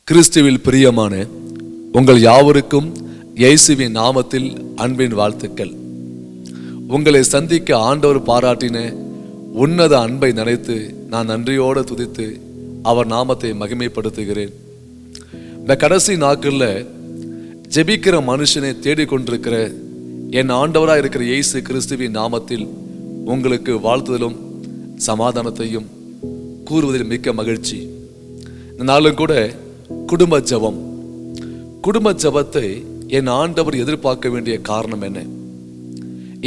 கிறிஸ்துவில் பிரியமான உங்கள் யாவருக்கும் இயேசுவின் நாமத்தில் அன்பின் வாழ்த்துக்கள். உங்களை சந்திக்க ஆண்டவர் பாராட்டின உன்னத அன்பை நினைத்து நான் நன்றியோடு துதித்து அவர் நாமத்தை மகிமைப்படுத்துகிறேன். இந்த கடைசி நாட்களில் ஜெபிக்கிற மனுஷனை தேடிக்கொண்டிருக்கிற என் ஆண்டவராக இருக்கிற இயேசு கிறிஸ்துவின் நாமத்தில் உங்களுக்கு வாழ்த்துதலும் சமாதானத்தையும் கூறுவதில் மிக்க மகிழ்ச்சி. இந்த நாளும் கூட குடும்ப ஜெபத்தை என் ஆண்டவர் எதிர்பார்க்க வேண்டிய காரணம் என்ன?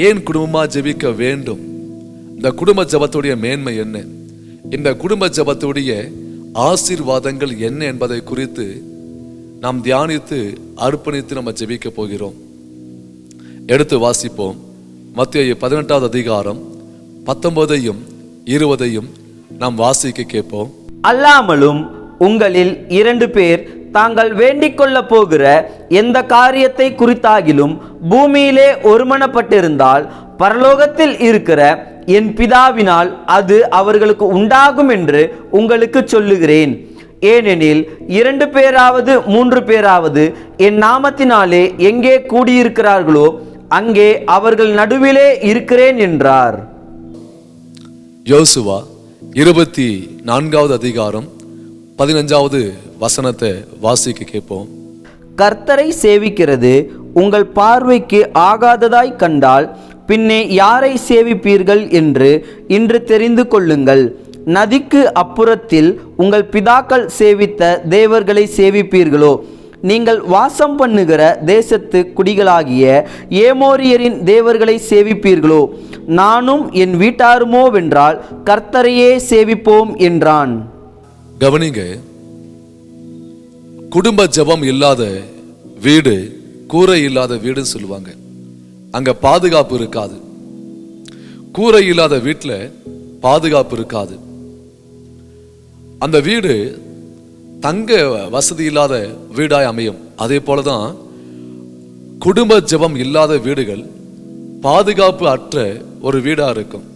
ஏன் குடும்பமா ஜெபிக்க வேண்டும்? இந்த குடும்ப ஜெபத்துடைய மேன்மை என்ன? இந்த குடும்ப ஜெபத்துடைய ஆசீர்வாதங்கள் என்ன என்பதை குறித்து நாம் தியானித்து அர்ப்பணித்து நம்ம ஜெபிக்க போகிறோம். எடுத்து வாசிப்போம். மத்தேயு 18வது அதிகாரம் 19ஐயும் 20ஐயும் நாம் வாசிக்க கேட்போம். அல்லாமலும் உங்களில் 2 பேர் தாங்கள் வேண்டிக் கொள்ள போகிற எந்த காரியத்தை குறித்தாகிலும் பூமியிலே ஒருமனப்பட்டிருந்தால் பரலோகத்தில் இருக்கிற என் பிதாவினால் அது அவர்களுக்கு உண்டாகும் என்று உங்களுக்கு சொல்லுகிறேன். ஏனெனில் 2 பேராவது 3 பேராவது என் நாமத்தினாலே எங்கே கூடியிருக்கிறார்களோ அங்கே அவர்கள் நடுவிலே இருக்கிறேன் என்றார். யோசுவா 24வது அதிகாரம் 15வது வசனத்தை வாசிக்க கேட்போம். கர்த்தரை சேவிக்கிறது உங்கள் பார்வைக்கு ஆகாததாய் கண்டால் பின்னே யாரை சேவிப்பீர்கள் என்று இன்று தெரிந்து கொள்ளுங்கள். நதிக்கு அப்புறத்தில் உங்கள் பிதாக்கள் சேவித்த தேவர்களை சேவிப்பீர்களோ? நீங்கள் வாசம் பண்ணுகிற தேசத்து குடிகளாகிய ஏமோரியரின் தேவர்களை சேவிப்பீர்களோ? நானும் என் வீட்டாருமோ வென்றால் கர்த்தரையே சேவிப்போம் என்றான். கவனிங்க, குடும்ப ஜெபம் இல்லாத வீடு கூரை இல்லாத வீடுன்னு சொல்லுவாங்க. அங்க பாதுகாப்பு இருக்காது. கூரை இல்லாத வீட்டில் பாதுகாப்பு இருக்காது. அந்த வீடு தங்க வசதி இல்லாத வீடாய் அமையும். அதே போலதான் குடும்ப ஜெபம் இல்லாத வீடுகள் பாதுகாப்பு அற்ற ஒரு வீடா இருக்கும்.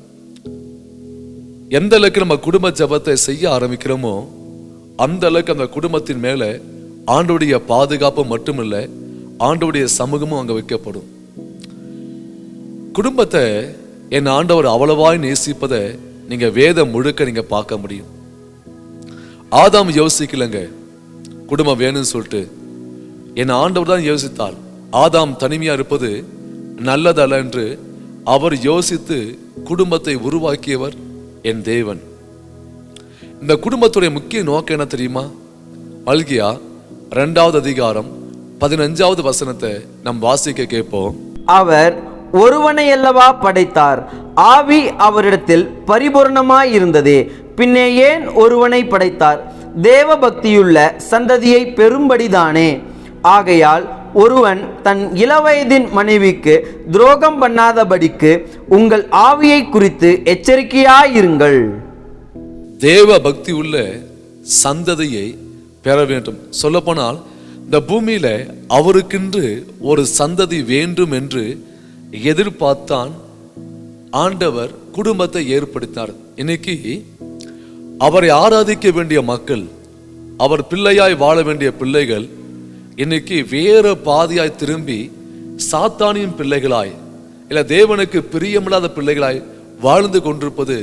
எந்த அளவுக்கு நம்ம குடும்ப ஜெபத்தை செய்ய ஆரம்பிக்கிறோமோ அந்த அளவுக்கு அந்த குடும்பத்தின் மேல ஆண்டவருடைய பாதுகாப்பு மட்டுமில்லை, ஆண்டவருடைய சமூகமும் அங்க வைக்கப்படும். குடும்பத்தை என் ஆண்டவர் அவ்வளவாய் நேசிப்பதை நீங்க வேதம் முழுக்க நீங்க பார்க்க முடியும். ஆதாம் யோசிக்கலங்க குடும்பம் வேணும்னு சொல்லிட்டு. என் ஆண்டவர் தான் யோசித்தார். ஆதாம் தனிமையா இருப்பது நல்லதல்ல என்று அவர் யோசித்து குடும்பத்தை உருவாக்கியவர் என் தேவன். இந்த குடும்பத்துடைய முக்கிய நோக்கம் என்ன தெரியுமா? மல்கியா 2வது அதிகாரம் 15வது வசனத்தை நாம் வாசிக்க கேட்போம். அவர் ஒருவனை அல்லவா படைத்தார், ஆவி அவரிடத்தில் பரிபூர்ணமாய் இருந்ததே, பின்னே ஏன் ஒருவனை படைத்தார்? தேவ பக்தியுள்ள சந்ததியை பெரும்படிதானே. ஆகையால் ஒருவன் தன் இளவயதின் மனைவிக்கு துரோகம் பண்ணாதபடிக்கு உங்கள் ஆவியை குறித்து எச்சரிக்கையாயிருங்கள். தேவ பக்தி உள்ள சந்ததியை பெற வேண்டும். சொல்லப்போனால் இந்த பூமியில அவருக்கென்று ஒரு சந்ததி வேண்டும் என்று எதிர்பார்த்தான் ஆண்டவர் குடும்பத்தை ஏற்படுத்தினார். இன்னைக்கு அவரை ஆராதிக்க வேண்டிய மக்கள், அவர் பிள்ளையாய் வாழ வேண்டிய பிள்ளைகள் இன்னைக்கு வேற பாதியாய் திரும்பி சாத்தானின் பிள்ளைகளாய் இல்ல தேவனுக்கு பிரியமில்லாத பிள்ளைகளாய் வாழ்ந்து கொண்டிருப்பது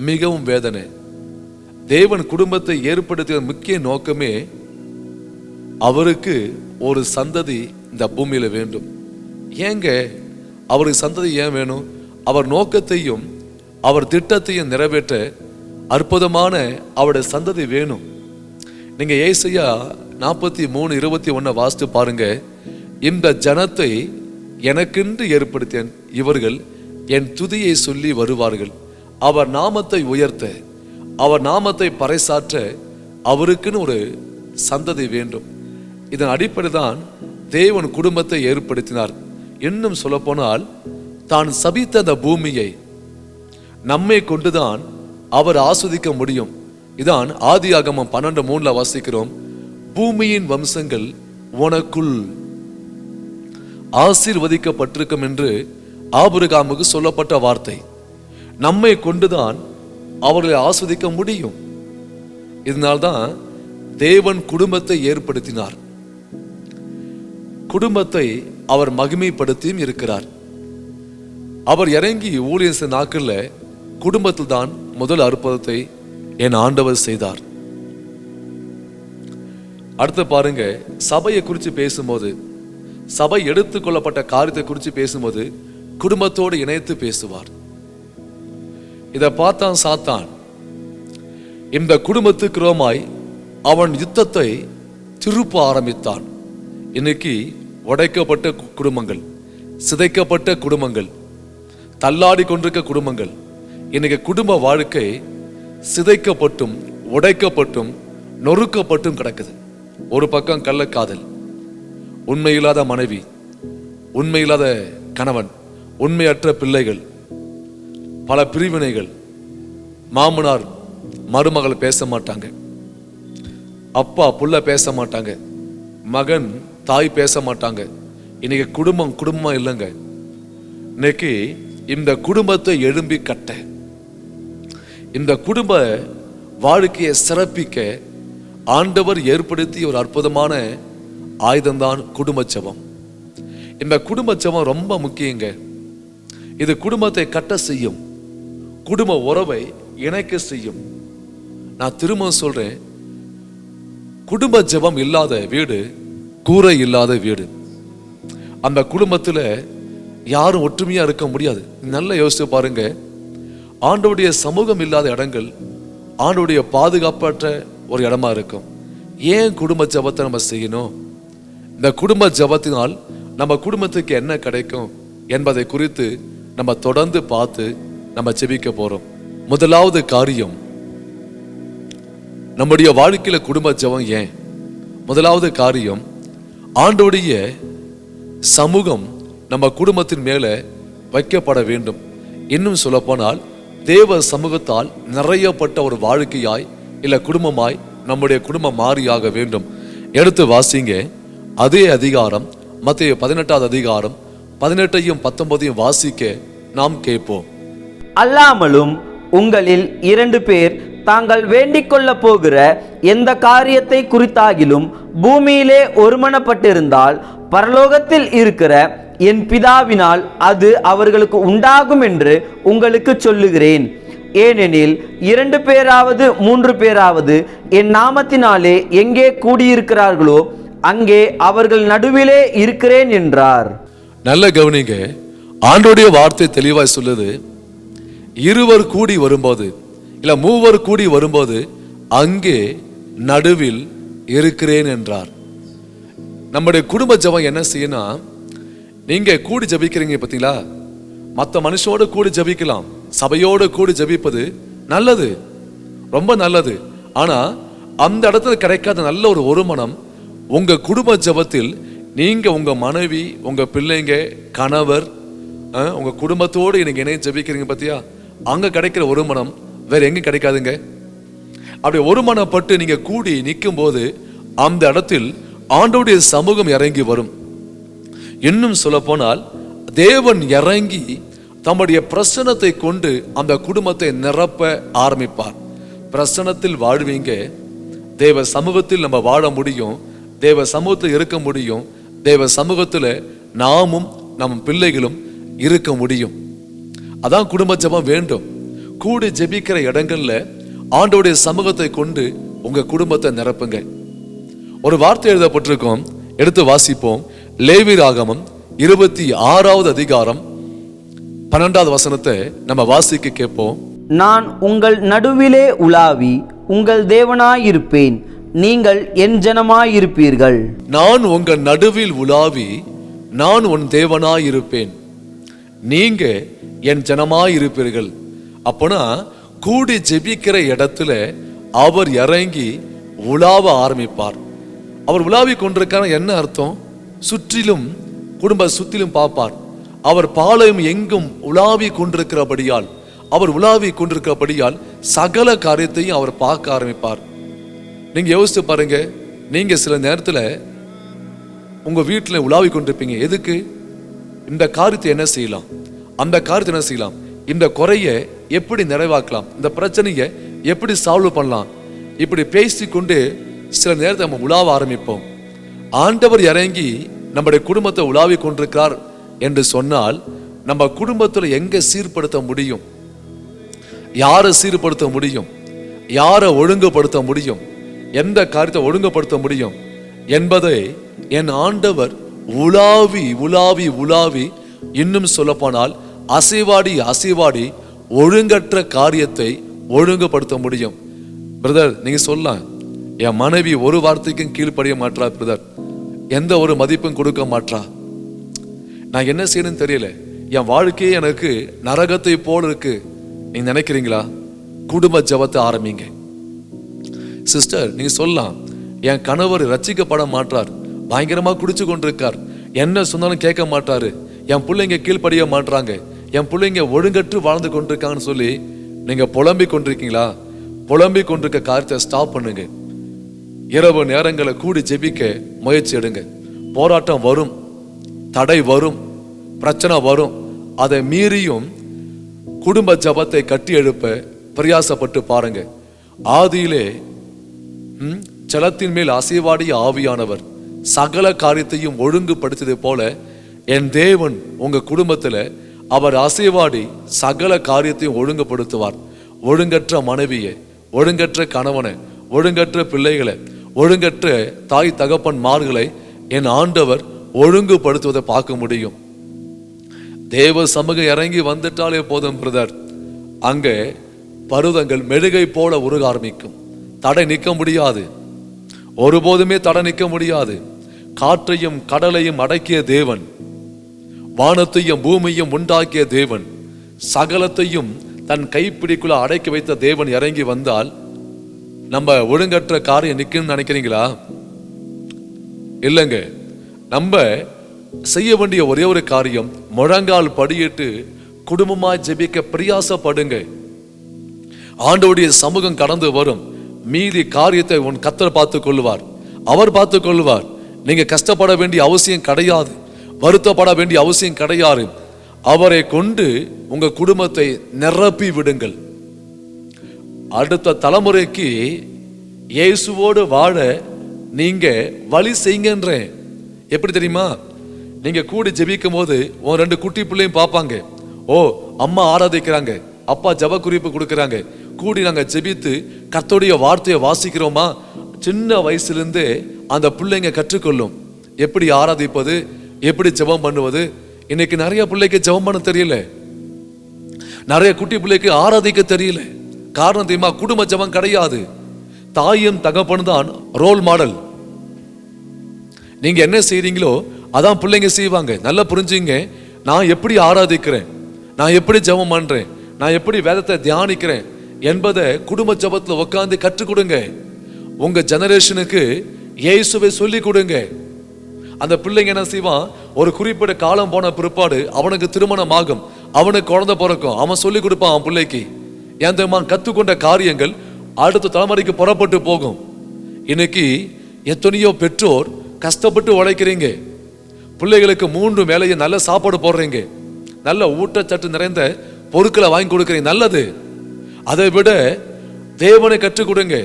மிகவும் வேதனை. தேவன் குடும்பத்தை ஏற்படுத்திய முக்கிய நோக்கமே அவருக்கு ஒரு சந்ததி இந்த பூமியில வேண்டும். ஏங்க அவருக்கு சந்ததி ஏன் வேணும்? அவர் நோக்கத்தையும் அவர் திட்டத்தையும் நிறைவேற்ற அற்புதமான அவருடைய சந்ததி வேணும். நீங்க ஏசாயா 43:21 வாசித்து பாருங்க. இந்த ஜனத்தை எனக்கென்று ஏற்படுத்தியேன், இவர்கள் என் துதியை சொல்லி வருவார்கள். அவர் நாமத்தை உயர்த்த, அவர் நாமத்தை பறைசாற்ற அவருக்குன்னு ஒரு சந்ததி வேண்டும். இதன் அடிப்படை தான் தேவன் குடும்பத்தை ஏற்படுத்தினார். இன்னும் சொல்ல போனால் தான் சபித்த அந்த பூமியை நம்மை கொண்டுதான் அவர் ஆஸ்வதிக்க முடியும். இதான் ஆதியாகமம் 12:3 வாசிக்கிறோம். பூமியின் வம்சங்கள் உனக்குள் ஆசீர்வதிக்கப்பட்டிருக்கும் என்று ஆபிரகாமுக்கு சொல்லப்பட்ட வார்த்தை. நம்மை கொண்டுதான் அவர்களை ஆஸ்வதிக்க முடியும். இதனால்தான் தேவன் குடும்பத்தை ஏற்படுத்தினார். குடும்பத்தை அவர் மகிமைப்படுத்தியும் இருக்கிறார். அவர் இறங்கி ஊழியர் செய்த நாட்கள்ல குடும்பத்தில் தான் முதல் அற்புதத்தை என் ஆண்டவர் செய்தார். அடுத்து பாருங்க, சபையை குறித்து பேசும்போது, சபை எடுத்துக்கொள்ளப்பட்ட காரியத்தை குறித்து பேசும்போது குடும்பத்தோடு இணைத்து பேசுவார். இதை பார்த்தான் சாத்தான். இந்த குடும்பத்துக்கு ரோமாய் அவன் யுத்தத்தை திருப்ப ஆரம்பித்தான். இன்னைக்கு உடைக்கப்பட்ட குடும்பங்கள், சிதைக்கப்பட்ட குடும்பங்கள், தள்ளாடி கொண்டிருக்க குடும்பங்கள், இன்னைக்கு குடும்ப வாழ்க்கை சிதைக்கப்பட்டும் உடைக்கப்பட்டும் நொறுக்கப்பட்டும் கிடக்குது. ஒரு பக்கம் கள்ளக்காதல், உண்மையில்லாத மனைவி, உண்மையில்லாத கணவன், உண்மையற்ற பிள்ளைகள், பல பிரிவினைகள், மாமனார் மருமகள் பேச மாட்டாங்க, அப்பா புள்ள பேச மாட்டாங்க, மகன் தாய் பேச மாட்டாங்க. இன்னைக்கு குடும்பம் இல்லைங்க. இன்னைக்கு இந்த குடும்பத்தை எழும்பி கட்ட, இந்த குடும்ப வாழ்க்கையை சிறப்பிக்க ஆண்டவர் ஏற்படுத்தி ஒரு அற்புதமான ஆயுதம்தான் குடும்ப ஜெபம். இந்த குடும்ப ஜெபம் ரொம்ப முக்கியங்க. இது குடும்பத்தை கட்ட செய்யும், குடும்ப உறவை இணைக்க செய்யும். நான் திரும்ப சொல்றேன், குடும்ப ஜெபம் இல்லாத வீடு கூரை இல்லாத வீடு. அந்த குடும்பத்துல யாரும் ஒற்றுமையா இருக்க முடியாது. நல்லா யோசிச்சு பாருங்க. ஆண்டவருடைய சமூகம் இல்லாத இடங்கள் ஆண்டவருடைய பாதுகாப்பற்ற ஒரு இடமா இருக்கும். ஏன் குடும்ப ஜெபத்தை நம்ம செய்யணும்? இந்த குடும்ப ஜெபத்தினால் நம்ம குடும்பத்துக்கு என்ன கிடைக்கும் என்பதை குறித்து நம்ம தொடர்ந்து பார்த்து நம்ம ஜெபிக்க போறோம். முதலாவது காரியம், நம்முடைய வாழ்க்கையில குடும்ப ஜெபம் ஏன்? முதலாவது காரியம், ஆண்டவருடைய சமூகம் நம்ம குடும்பத்தின் மேல வைக்கப்பட வேண்டும். இன்னும் சொல்ல போனால் தேவ சமூகத்தால் நிறையப்பட்ட ஒரு வாழ்க்கையாய் இல்ல குடும்பமாய் நம்முடைய குடும்பம் மாறியாக வேண்டும். எடுத்து வாசிங்க அதே அதிகாரம், மத்தேயு 18வது அதிகாரம் 18ஐயும் 19ஐயும் வாசிக்க நாம் கேட்போம். அல்லாமலும் உங்களில் 2 பேர் தாங்கள் வேண்டிக் கொள்ள போகிற எந்த காரியத்தை குறித்தாகிலும் பூமியிலே ஒருமனப்பட்டிருந்தால் பரலோகத்தில் இருக்கிற என் பிதாவினால் அது அவர்களுக்கு உண்டாகும் என்று உங்களுக்கு சொல்லுகிறேன். ஏனெனில் 2 பேராவது 3 பேராவது என் நாமத்தினாலே எங்கே கூடியிருக்கிறார்களோ அங்கே அவர்கள் நடுவிலே இருக்கிறேன் என்றார். நல்ல கவனிங்க, ஆண்டவருடைய வார்த்தை தெளிவாய் சொல்லுது, 2 கூடி வரும்போது இல்ல 3 கூடி வரும்போது அங்கே நடுவில் இருக்கிறேன் என்றார். நம்முடைய குடும்ப ஜெபம் என்ன செய்யணும்? நீங்க கூடி ஜெபிக்கிறீங்க பார்த்தீங்களா? மற்ற மனுஷோடு கூடி ஜெபிக்கலாம், சபையோடு கூடி ஜெபிப்பது நல்லது, ரொம்ப நல்லது. ஆனா அந்த இடத்துல கிடைக்காத நல்ல ஒரு ஒருமனம் உங்க குடும்ப ஜெபத்தில் நீங்க உங்க மனைவி, உங்க பிள்ளைங்க, கணவர், உங்க குடும்பத்தோடு நீங்க இணைய ஜெபிக்கிறீங்க பார்த்தியா? அங்க கிடைக்கிற ஒருமனம் வேற எங்க கிடைக்காதுங்க. அப்படி ஒருமனப்பட்டு நீங்க கூடி நிற்கும் போது அந்த இடத்தில் ஆண்டவருடைய சமூகம் இறங்கி வரும். இன்னும் சொல்ல போனால் தேவன் இறங்கி தம்முடைய பிரசன்னத்தை கொண்டு அந்த குடும்பத்தை நிரப்ப ஆரம்பிப்பார். பிரசன்னத்தில் வாழ்வீங்க, தேவ சமூகத்தில் நம்ம வாழ முடியும், தேவ சமூகத்தில் இருக்க முடியும், தேவ சமூகத்தில் நாமும் நம் பிள்ளைகளும் இருக்க முடியும். அதான் குடும்ப ஜெபம் வேண்டும். கூடி ஜெபிக்கிற இடங்கள்ல ஆண்டவருடைய சமூகத்தை கொண்டு உங்க குடும்பத்தை நிரப்புங்க. ஒரு வார்த்தை எழுதப்பட்டிருக்கும், எடுத்து வாசிப்போம். லேவியராகமம் 26வது அதிகாரம் 12வது வசனத்தை நம்ம வாசிக்க கேட்போம். நான் உங்கள் நடுவிலே உலாவி உங்கள் தேவனாயிருப்பேன், நீங்கள் என் ஜனமாயிருப்பீர்கள். நான் உங்கள் நடுவில் உலாவி நான் உன் தேவனாயிருப்பேன், நீங்க என் ஜனமாயிருப்பீர்கள். அப்போனா கூடி ஜெபிக்கிற இடத்துல அவர் இறங்கி உலாவ ஆரம்பிப்பார். அவர் உலாவி கொண்டிருக்கான என்ன அர்த்தம்? சுற்றிலும் குடும்ப சுற்றிலும் பார்ப்பார். அவர் பாளையம் எங்கும் உலாவி கொண்டிருக்கிறபடியால், அவர் உலாவி கொண்டிருக்கிறபடியால் சகல காரியத்தையும் அவர் பார்க்க ஆரம்பிப்பார். நீங்க யோசிச்சு பாருங்க, நீங்க சில நேரத்துல உங்க வீட்டில் உலாவி கொண்டிருப்பீங்க. எதுக்கு? இந்த காரியத்தை என்ன செய்யலாம், அந்த காரியத்தை என்ன செய்யலாம், இந்த குறைய எப்படி நிறைவாக்கலாம், இந்த பிரச்சனையை எப்படி சால்வ் பண்ணலாம், இப்படி பேசிக்கொண்டு சில நேரத்தை நம்ம உலாவ ஆரம்பிப்போம். ஆண்டவர் இறங்கி நம்முடைய குடும்பத்தை உலாவி கொண்டிருக்கிறார் என்று சொன்னால் நம்ம குடும்பத்துல எங்க சீர்படுத்த முடியும், யாரை சீர்படுத்த முடியும், யாரை ஒழுங்குபடுத்த முடியும், எந்த காரியத்தை ஒழுங்குபடுத்த முடியும் என்பதை என் ஆண்டவர் உலாவி உலாவி உலாவி, இன்னும் சொல்லப்போனால் அசைவாடி ஒழுங்கற்ற காரியத்தை ஒழுங்குபடுத்த முடியும். பிரதர், நீங்க சொல்லலாம், என் மனைவி ஒரு வார்த்தைக்கும் கீழ்ப்படிய மாட்டா பிரதர், எந்த ஒரு மதிப்பும் கொடுக்க மாட்டா, நான் என்ன செய்யணும்னு தெரியல, என் வாழ்க்கையே எனக்கு நரகத்தை போல இருக்கு, நீங்க நினைக்கிறீங்களா? குடும்ப ஜெபத்தை ஆரம்பிங்க. சிஸ்டர், நீங்க சொல்லலாம், என் கணவர் ரட்சிக்கப்பட மாட்டார், பயங்கரமா குடிச்சு கொண்டிருக்கார், என்ன சொன்னாலும் கேட்க மாட்டாரு, என் பிள்ளைங்க கீழ்ப்படிய மாட்டாங்க, என் பிள்ளைங்க ஒழுங்கற்று வாழ்ந்து கொண்டிருக்காங்கன்னு சொல்லி நீங்க புலம்பிக் கொண்டிருக்கீங்களா? புலம்பிக் கொண்டிருக்க காரியத்தை ஸ்டாப் பண்ணுங்க. இரவு நேரங்களை கூடி ஜெபிக்க முயற்சி எடுங்க. போராட்டம் வரும், தடை வரும், பிரச்சனை வரும், அதை மீறியும் குடும்ப ஜபத்தை கட்டி எழுப்ப பிரயாசப்பட்டு பாருங்க. ஆதியிலே ஜலத்தின் மேல் அசைவாடிய ஆவியானவர் சகல காரியத்தையும் ஒழுங்குபடுத்தியது போல என் தேவன் உங்க குடும்பத்துல அவர் அசைவாடி சகல காரியத்தையும் ஒழுங்குபடுத்துவார். ஒழுங்கற்ற மனைவியை, ஒழுங்கற்ற கணவனை, ஒழுங்கற்ற பிள்ளைகளை, ஒழுங்கற்ற தாய் தகப்பன்மார்களை என் ஆண்டவர் ஒழுங்குபடுத்துவதை பார்க்க முடியும். தேவ சமூகம் இறங்கி வந்துட்டாலே போதும் பிரதர், அங்க பருவங்கள் மெழுகை போல உருக ஆரம்பிக்கும். தடை நிற்க முடியாது, ஒருபோதுமே தடை நிற்க முடியாது. காற்றையும் கடலையும் அடக்கிய தேவன், வானத்தையும் பூமியையும் உண்டாக்கிய தேவன், சகலத்தையும் தன் கைப்பிடிக்குள்ள அடக்கி வைத்த தேவன் இறங்கி வந்தால் நம்ம ஒழுங்கற்ற காரியம் நிற்குன்னு நினைக்கிறீங்களா? இல்லைங்க. நம்ம செய்ய வேண்டிய ஒரே ஒரு காரியம், முழங்கால் படியிட்டு குடும்பமா ஜெபிக்க பிரயாசப்படுங்க. ஆண்டவருடைய சமூகம் கடந்து வரும். மீதி காரியத்தை உன் கர்த்தர் பார்த்துக் கொள்வார், அவர் பார்த்துக் கொள்வார். நீங்க கஷ்டப்பட வேண்டிய அவசியம் கிடையாது, வருத்தப்பட வேண்டிய அவசியம் கிடையாது. அவரை கொண்டு உங்க குடும்பத்தை நிரப்பி விடுங்கள். அடுத்த தலைமுறைக்கு இயேசுவோடு வாழ நீங்க வழி செய்யுங்கன்றேன். எப்படி தெரியுமா? நீங்க கூடி ஜெபிக்கும் போது உன் 2 குட்டி பிள்ளையும் பார்ப்பாங்க, ஓ அம்மா ஆராதிக்கிறாங்க, அப்பா ஜெப குறிப்பு கொடுக்கறாங்க, கூடி நாங்க ஜெபித்து கர்த்தருடைய வார்த்தையை வாசிக்கிறோமா. சின்ன வயசுலேருந்தே அந்த பிள்ளைங்க கற்றுக்கொள்ளும் எப்படி ஆராதிப்பது, எப்படி ஜெபம் பண்ணுவது. இன்னைக்கு நிறைய பிள்ளைக்கு ஜெபம் பண்ண தெரியல, நிறைய குட்டி பிள்ளைக்கு ஆராதிக்க தெரியல. காரணம் தெரியுமா? குடும்ப ஜெபம் கிடையாது. தாயும் தகப்பனும் தான் ரோல் மாடல். நீங்க என்ன செய்றீங்களோ அதான் பிள்ளைங்க செய்வாங்க. நல்லா புரிஞ்சுங்க. நான் எப்படி ஆராதிக்கிறேன், நான் எப்படி ஜெபம் பண்றேன், நான் எப்படி வேதத்தை தியானிக்கிறேன் என்பதை குடும்ப ஜெபத்துல உட்கார்ந்து கற்றுக் கொடுங்க. உங்க ஜெனரேஷனுக்கு இயேசுவை சொல்லி கொடுங்க. அந்த பிள்ளைங்க என்ன செய்வான், ஒரு குறிப்பிட்ட காலம் போன பிற்பாடு அவனுக்கு திருமணம் ஆகும், அவனுக்கு குழந்தை பிறக்கும், அவன் சொல்லி கொடுப்பான் அவன் பிள்ளைக்கு. ஏன் தெரியுமா? கற்றுக்கொண்ட காரியங்கள் அடுத்த தலைமுறைக்கு புறப்பட்டு போகும். இன்னைக்கு எத்தனையோ பெற்றோர் கஷ்டப்பட்டு உழைக்கிறீங்க, பிள்ளைகளுக்கு 3 வேளையும் நல்ல சாப்பாடு போடுறீங்க, நல்ல ஊட்டச்சத்து நிறைந்த பொருட்களை வாங்கி கொடுக்குறீங்க, நல்லது. அதை விட தேவனை கற்றுக் கொடுங்க.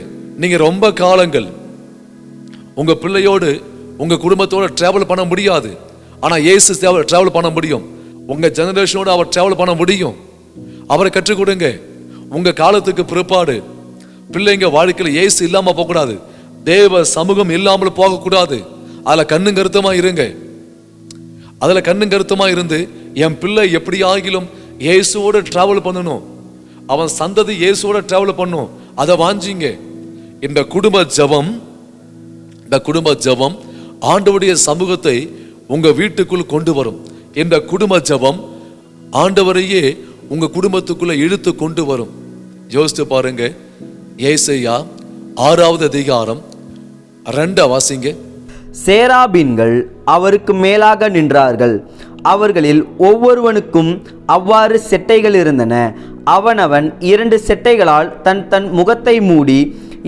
நீங்க ரொம்ப காலங்கள் உங்க பிள்ளையோடு உங்க குடும்பத்தோட டிராவல் பண்ண முடியாது, ஆனா இயேசு டிராவல் பண்ண முடியும். உங்க ஜெனரேஷனோட அவர் டிராவல் பண்ண முடியும். அவரை கற்றுக் கொடுங்க. உங்க காலத்துக்கு பிற்பாடு பிள்ளைங்க வாழ்க்கையில இயேசு இல்லாம போகக்கூடாது, தேவ சமூகம் இல்லாமல் போகக்கூடாது. அதுல கண்ணும் கருத்துமா இருங்க. அதுல கண்ணும் கருத்துமா இருந்து என் பிள்ளை எப்படி ஆகிலும் இயேசுவோட டிராவல் பண்ணணும், அவன் சந்ததி இயேசுவோட டிராவல் பண்ணும். அதை வாஞ்சிங்க. இந்த குடும்ப ஜெபம் ஆண்டவருடைய சமூகத்தை உங்க வீட்டுக்குள் கொண்டு வரும். இந்த குடும்ப ஜெபம் ஆண்டவரையே உங்க குடும்பத்துக்குள்ள இழுத்து கொண்டு வரும். யோசித்து பாருங்க. ஏசாயா 6வது அதிகாரம் 2 வாசிங்க. சேராபீன்கள் அவருக்கு மேலாக நின்றார்கள், அவர்களில் ஒவ்வொருவனுக்கும் அவ்வாறு செட்டைகள் இருந்தன. அவனவன் 2 செட்டைகளால் தன் முகத்தை மூடி,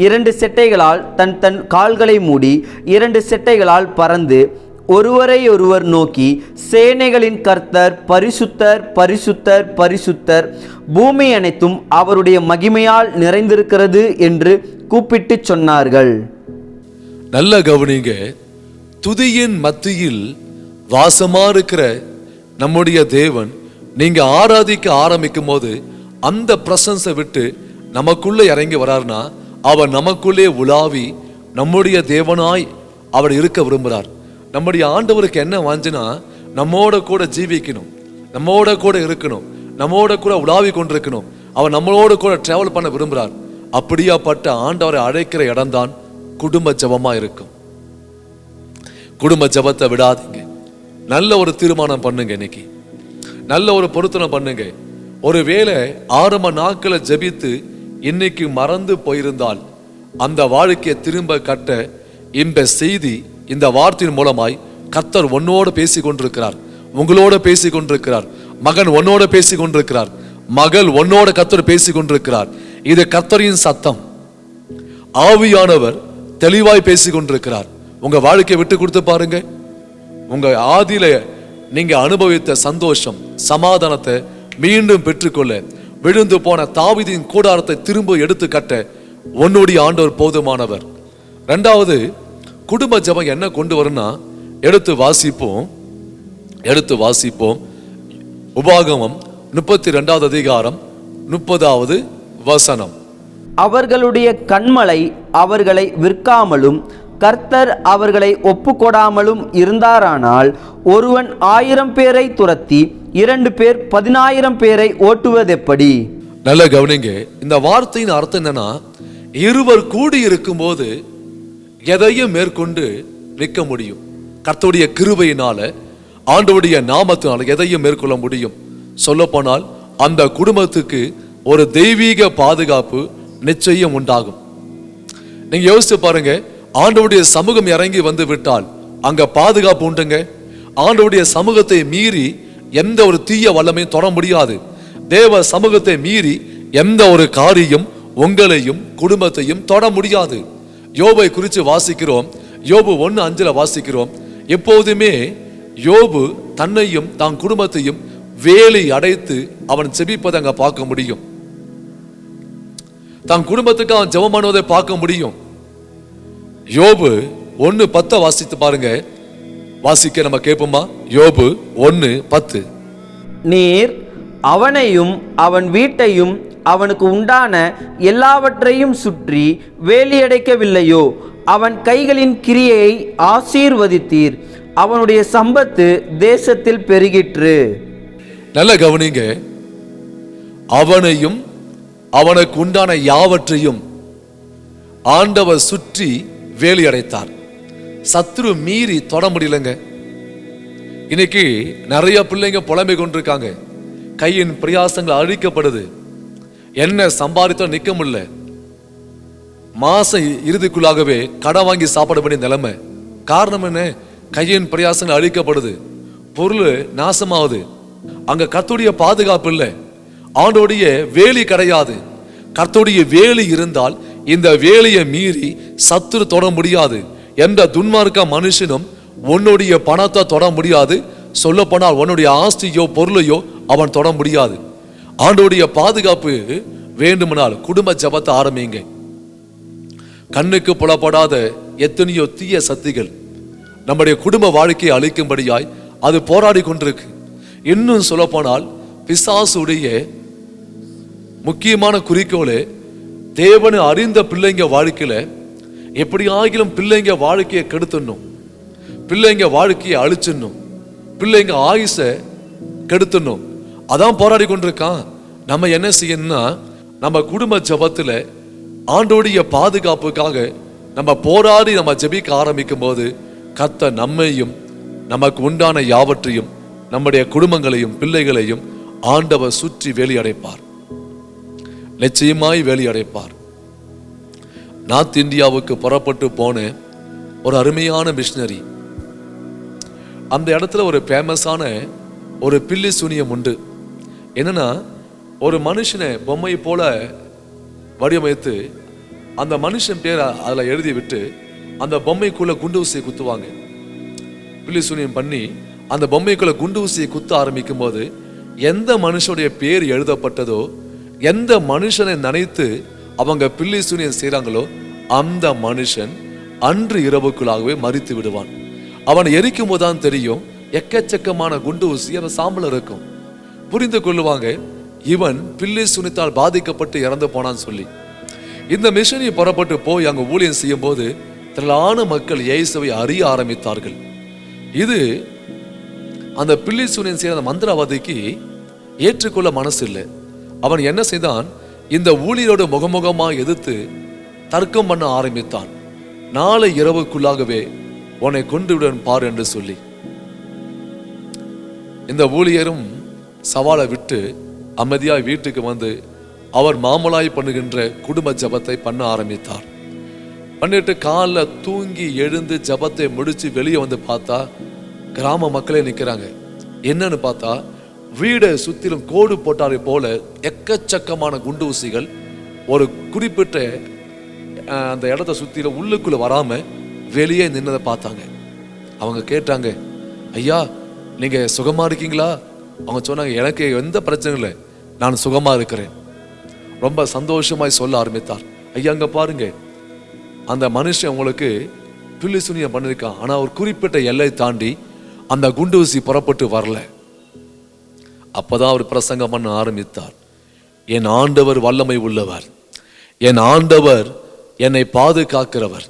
2 செட்டைகளால் தன் கால்களை மூடி, 2 செட்டைகளால் பறந்து ஒருவரை ஒருவர் நோக்கி, சேனைகளின் கர்த்தர் பரிசுத்தர் பரிசுத்தர் பரிசுத்தர், பூமி அனைத்தும் அவருடைய மகிமையால் நிறைந்திருக்கிறது என்று கூப்பிட்டு சொன்னார்கள். நல்ல கவனிங்க, துதியின் மத்தியில் வாசமா இருக்கிற நம்முடைய தேவன் நீங்க ஆராதிக்க ஆரம்பிக்கும் போது அந்த பிரசன்ஸை விட்டு நமக்குள்ள இறங்கி வராருன்னா அவர் நமக்குள்ளே உலாவி நம்முடைய தேவனாய் அவர் இருக்க விரும்புகிறார். நம்முடைய ஆண்டவருக்கு என்ன வாஞ்சினா நம்மோட கூட ஜீவிக்கணும், நம்மோட கூட இருக்கணும், நம்மோட கூட உலாவி கொண்டிருக்கணும். அவர் நம்மளோட கூட டிராவல் பண்ண விரும்புகிறார். அப்படியாப்பட்ட ஆண்டவரை அழைக்கிற இடம்தான் குடும்ப ஜபமா இருக்கும். குடும்ப ஜபத்தை விடாதீங்க. நல்ல ஒரு தீர்மானம் பண்ணுங்க. இன்னைக்கு நல்ல ஒரு பொருத்தனை பண்ணுங்க. ஒருவேளை ஆரம்ப நாட்களை ஜபித்து இன்னைக்கு மறந்து போயிருந்தால் அந்த வாழ்க்கையை திரும்ப கட்ட இந்த செய்தி, இந்த வார்த்தையின் மூலமாய் கர்த்தர் உன்னோட பேசி கொண்டிருக்கிறார், உங்களோட பேசி கொண்டிருக்கிறார். மகன் உன்னோட பேசி கொண்டிருக்கிறார், மகள் உன்னோட கர்த்தர் பேசி கொண்டிருக்கிறார். இது கர்த்தரின் சத்தம். ஆவியானவர் தெளிவாய் பேசி கொண்டிருக்கிறார். உங்க வாழ்க்கையை விட்டு கொடுத்து பாருங்க. உங்க ஆதியில நீங்க அனுபவித்த சந்தோஷம், சமாதானத்தை மீண்டும் பெற்றுக்கொள்ள, விழுந்து போன தாவீதின் கூடாரத்தை திரும்ப எடுத்து கட்ட உன்னுடைய ஆண்டவர் போதுமானவர். ரெண்டாவது, குடும்ப ஜபம் என்ன கொண்டு வரும்னா, எடுத்து வாசிப்போம். உபாகமம் 32வது அதிகாரம் 30வது வசனம். அவர்களுடைய கண்மலை அவர்களை விற்காமலும் கர்த்தர் அவர்களை ஒப்புக்கொடாமலும் இருந்தாரானால் ஒருவன் 1000 பேரை துரத்தி 2 பேர் 10,000 பேரை ஓட்டுவதெப்படி? நல்ல கவனிங்க. இந்த வார்த்தையின் அர்த்தம் என்னன்னா, இருவர் கூடி இருக்கும் போது எதையும் மேற்கொண்டு நிற்க முடியும். கர்த்தருடைய கிருபையினால, ஆண்டவருடைய நாமத்தினால எதையும் மேற்கொள்ள முடியும். சொல்ல போனால் அந்த குடும்பத்துக்கு ஒரு தெய்வீக பாதுகாப்பு நிச்சயம் உண்டாகும். நீங்க யோசிச்சு பாருங்க, ஆண்டவருடைய சமூகம் இறங்கி வந்து விட்டால் அங்க பாதுகாப்பு உண்டுங்க. ஆண்டவருடைய சமூகத்தை மீறி எந்த ஒரு தீய வல்லமையும் தொட முடியாது. தேவ சமூகத்தை மீறி எந்த ஒரு காரியம் உங்களையும் குடும்பத்தையும் தொட முடியாது. யோபை குறித்து வாசிக்கிறோம். யோபு 1:5 வாசிக்கிறோம். எப்போதுமே யோபு தன்னையும் தான் குடும்பத்தையும் வேலி அடைத்து அவன் செபிப்பதை அங்க பார்க்க முடியும். தான் குடும்பத்துக்கு அவன் ஜெபம் பண்ணுவதை பார்க்க முடியும். யோபு 1:10 வாசித்து பாருங்க. வாசிக்க நம்ம கேட்போமா? யோபு 1:10. நீர் அவனையும் அவன் வீட்டையும் அவனுக்கு உண்டான எல்லாவற்றையும் சுற்றி வேலியடைக்கவில்லையோ? அவன் கைகளின் கிரியையை ஆசீர்வதித்தீர், அவனுடைய சம்பத்து தேசத்தில் பெருகிற்று. நல்ல கவனிங்க. அவனையும் அவனுக்கு உண்டான யாவற்றையும் ஆண்டவர் சுற்றி வேலி அடைத்தார். சத்துரு மீறி தொட முடியலங்க. இன்னைக்கு நிறைய பிள்ளைங்க புலம்பி கொண்டிருக்காங்க. கையின் பிரயாசங்கள் அழிக்கப்படுது. என்ன சம்பாதித்தோ நிக்க முடியல. மாசம் இறுதிக்குள்ளாகவே கடன் வாங்கி சாப்பிட வேண்டிய நிலைமை. காரணம் என்ன? கையின் பிரயாசங்கள் அழிக்கப்படுது, பொருள் நாசமாகுது. அங்க கர்த்தருடைய பாதுகாப்பு இல்லை, ஆண்டோடைய வேலி கிடையாது. கர்த்தருடைய வேலி இருந்தால் இந்த வேலியை மீறி சத்துரு தொட முடியாது. எந்த துன்மார்க்க மனுஷனும் உன்னுடைய பணத்தை தொட முடியாது. சொல்ல போனால் உன்னுடைய ஆஸ்தியோ பொருளையோ அவன் தொட முடியாது. ஆண்டோடைய பாதுகாப்பு வேண்டுமானால் குடும்ப ஜபத்தை ஆரம்பிங்க. கண்ணுக்கு புலப்படாத எத்தனையோ தீய சக்திகள் நம்முடைய குடும்ப வாழ்க்கையை அழிக்கும்படியாய் அது போராடி கொண்டிருக்கு. இன்னும் சொல்ல போனால் பிசாசுடைய முக்கியமான குறிக்கோளே தேவனை அறிந்த பிள்ளைங்க வாழ்க்கையில எப்படி ஆகிலும் பிள்ளைங்க வாழ்க்கையை கெடுத்துடணும், பிள்ளைங்க வாழ்க்கையை அழிச்சிடணும், பிள்ளைங்க ஆயுசை கெடுத்துடணும். அதான் போராடி கொண்டிருக்கான். நம்ம என்ன செய்யணும்னா, நம்ம குடும்ப ஜபத்துல ஆண்டோடைய பாதுகாப்புக்காக நம்ம போராடி நம்ம ஜெபிக்க ஆரம்பிக்கும் போது கர்த்தர் நம்மையும் நமக்கு உண்டான யாவற்றையும் நம்முடைய குடும்பங்களையும் பிள்ளைகளையும் ஆண்டவர் சுற்றி வேலி அடைப்பார். நிச்சயமாய் வேலி அடைப்பார். நார்த் இந்தியாவுக்கு புறப்பட்டு போன ஒரு அருமையான மிஷனரி. அந்த இடத்துல ஒரு ஃபேமஸான ஒரு பில்லி சூனியம் உண்டு. என்னன்னா, ஒரு மனுஷனை பொம்மை போல வடிவமைத்து அந்த மனுஷன் பேரை அதில் எழுதி விட்டு அந்த பொம்மைக்குள்ள குண்டு ஊசியை குத்துவாங்க. பில்லி சூனியம் பண்ணி அந்த பொம்மைக்குள்ள குண்டு ஊசியை குத்த ஆரம்பிக்கும் போது எந்த மனுஷனுடைய பேர் எழுதப்பட்டதோ, எந்த மனுஷனை நினைத்து அவங்க பில்லி சூனியம் செய்கிறாங்களோ அந்த மனுஷன் அன்று இரவுக்குள்ளாகவே மரித்து விடுவான். அவன் எரிக்கும் போதுதான் தெரியும் எக்கச்சக்கமான குண்டு ஊசி அவன் சாம்பல் இருக்கும். புரிந்து கொள்ளுவாங்க இவன் பில்லி சுனித்தால் பாதிக்கப்பட்டு இறந்து போனான்னு சொல்லி. இந்த மிஷனை புறப்பட்டு போய் அங்க ஊழியம் செய்யும் போது திரளான மக்கள் இயேசுவை அறிய ஆரம்பித்தார்கள். இது அந்த பில்லி சுனியன் செய்த அந்த மந்திரவாதிக்கு ஏற்றுக்கொள்ள மனசு இல்லை. அவன் என்ன செய்தான், இந்த ஊழியரோடு முகமுகமாக எதிர்த்து தர்க்கம் பண்ண ஆரம்பித்தான். நாளை இரவுக்குள்ளாகவே உன்னை கொண்டு விட பார் என்று சொல்லி. இந்த ஊழியரும் சவாலை விட்டு அமைதியாய் வீட்டுக்கு வந்து அவர் மாமலாய் பண்ணுகின்ற குடும்ப ஜபத்தை பண்ண ஆரம்பித்தார். பண்ணிட்டு காலில் தூங்கி எழுந்து ஜபத்தை முடிச்சு வெளியே வந்து பார்த்தா கிராம மக்களே நிற்கிறாங்க. என்னன்னு பார்த்தா வீடை சுத்திலும் கோடு போட்டாரை போல எக்கச்சக்கமான குண்டு ஊசிகள் ஒரு குறிப்பிட்ட அந்த இடத்த சுத்தில உள்ளுக்குள்ள வராம வெளியே நின்னதை பார்த்தாங்க. அவங்க கேட்டாங்க, ஐயா நீங்க சுகமா இருக்கீங்களா? அவங்க சொன்னாங்க, எனக்கு எந்த பிரச்சனையும் இல்லை, நான் சுகமா இருக்கிறேன். ரொம்ப சந்தோஷமாய் சொல்ல ஆரம்பித்தார். ஐயா அங்க பாருங்க, அந்த மனுஷன் உங்களுக்கு பில்லி சுனியம் பண்ணிருக்கான், ஆனா ஒரு குறிப்பிட்ட எல்லை தாண்டி அந்த குண்டு ஊசி புறப்பட்டு வரல. அப்பதான் அவர் பிரசங்கம் பண்ண ஆரம்பித்தார். என் ஆண்டவர் வல்லமை உள்ளவர், என் ஆண்டவர் என்னை பாதுகாக்கிறவர்.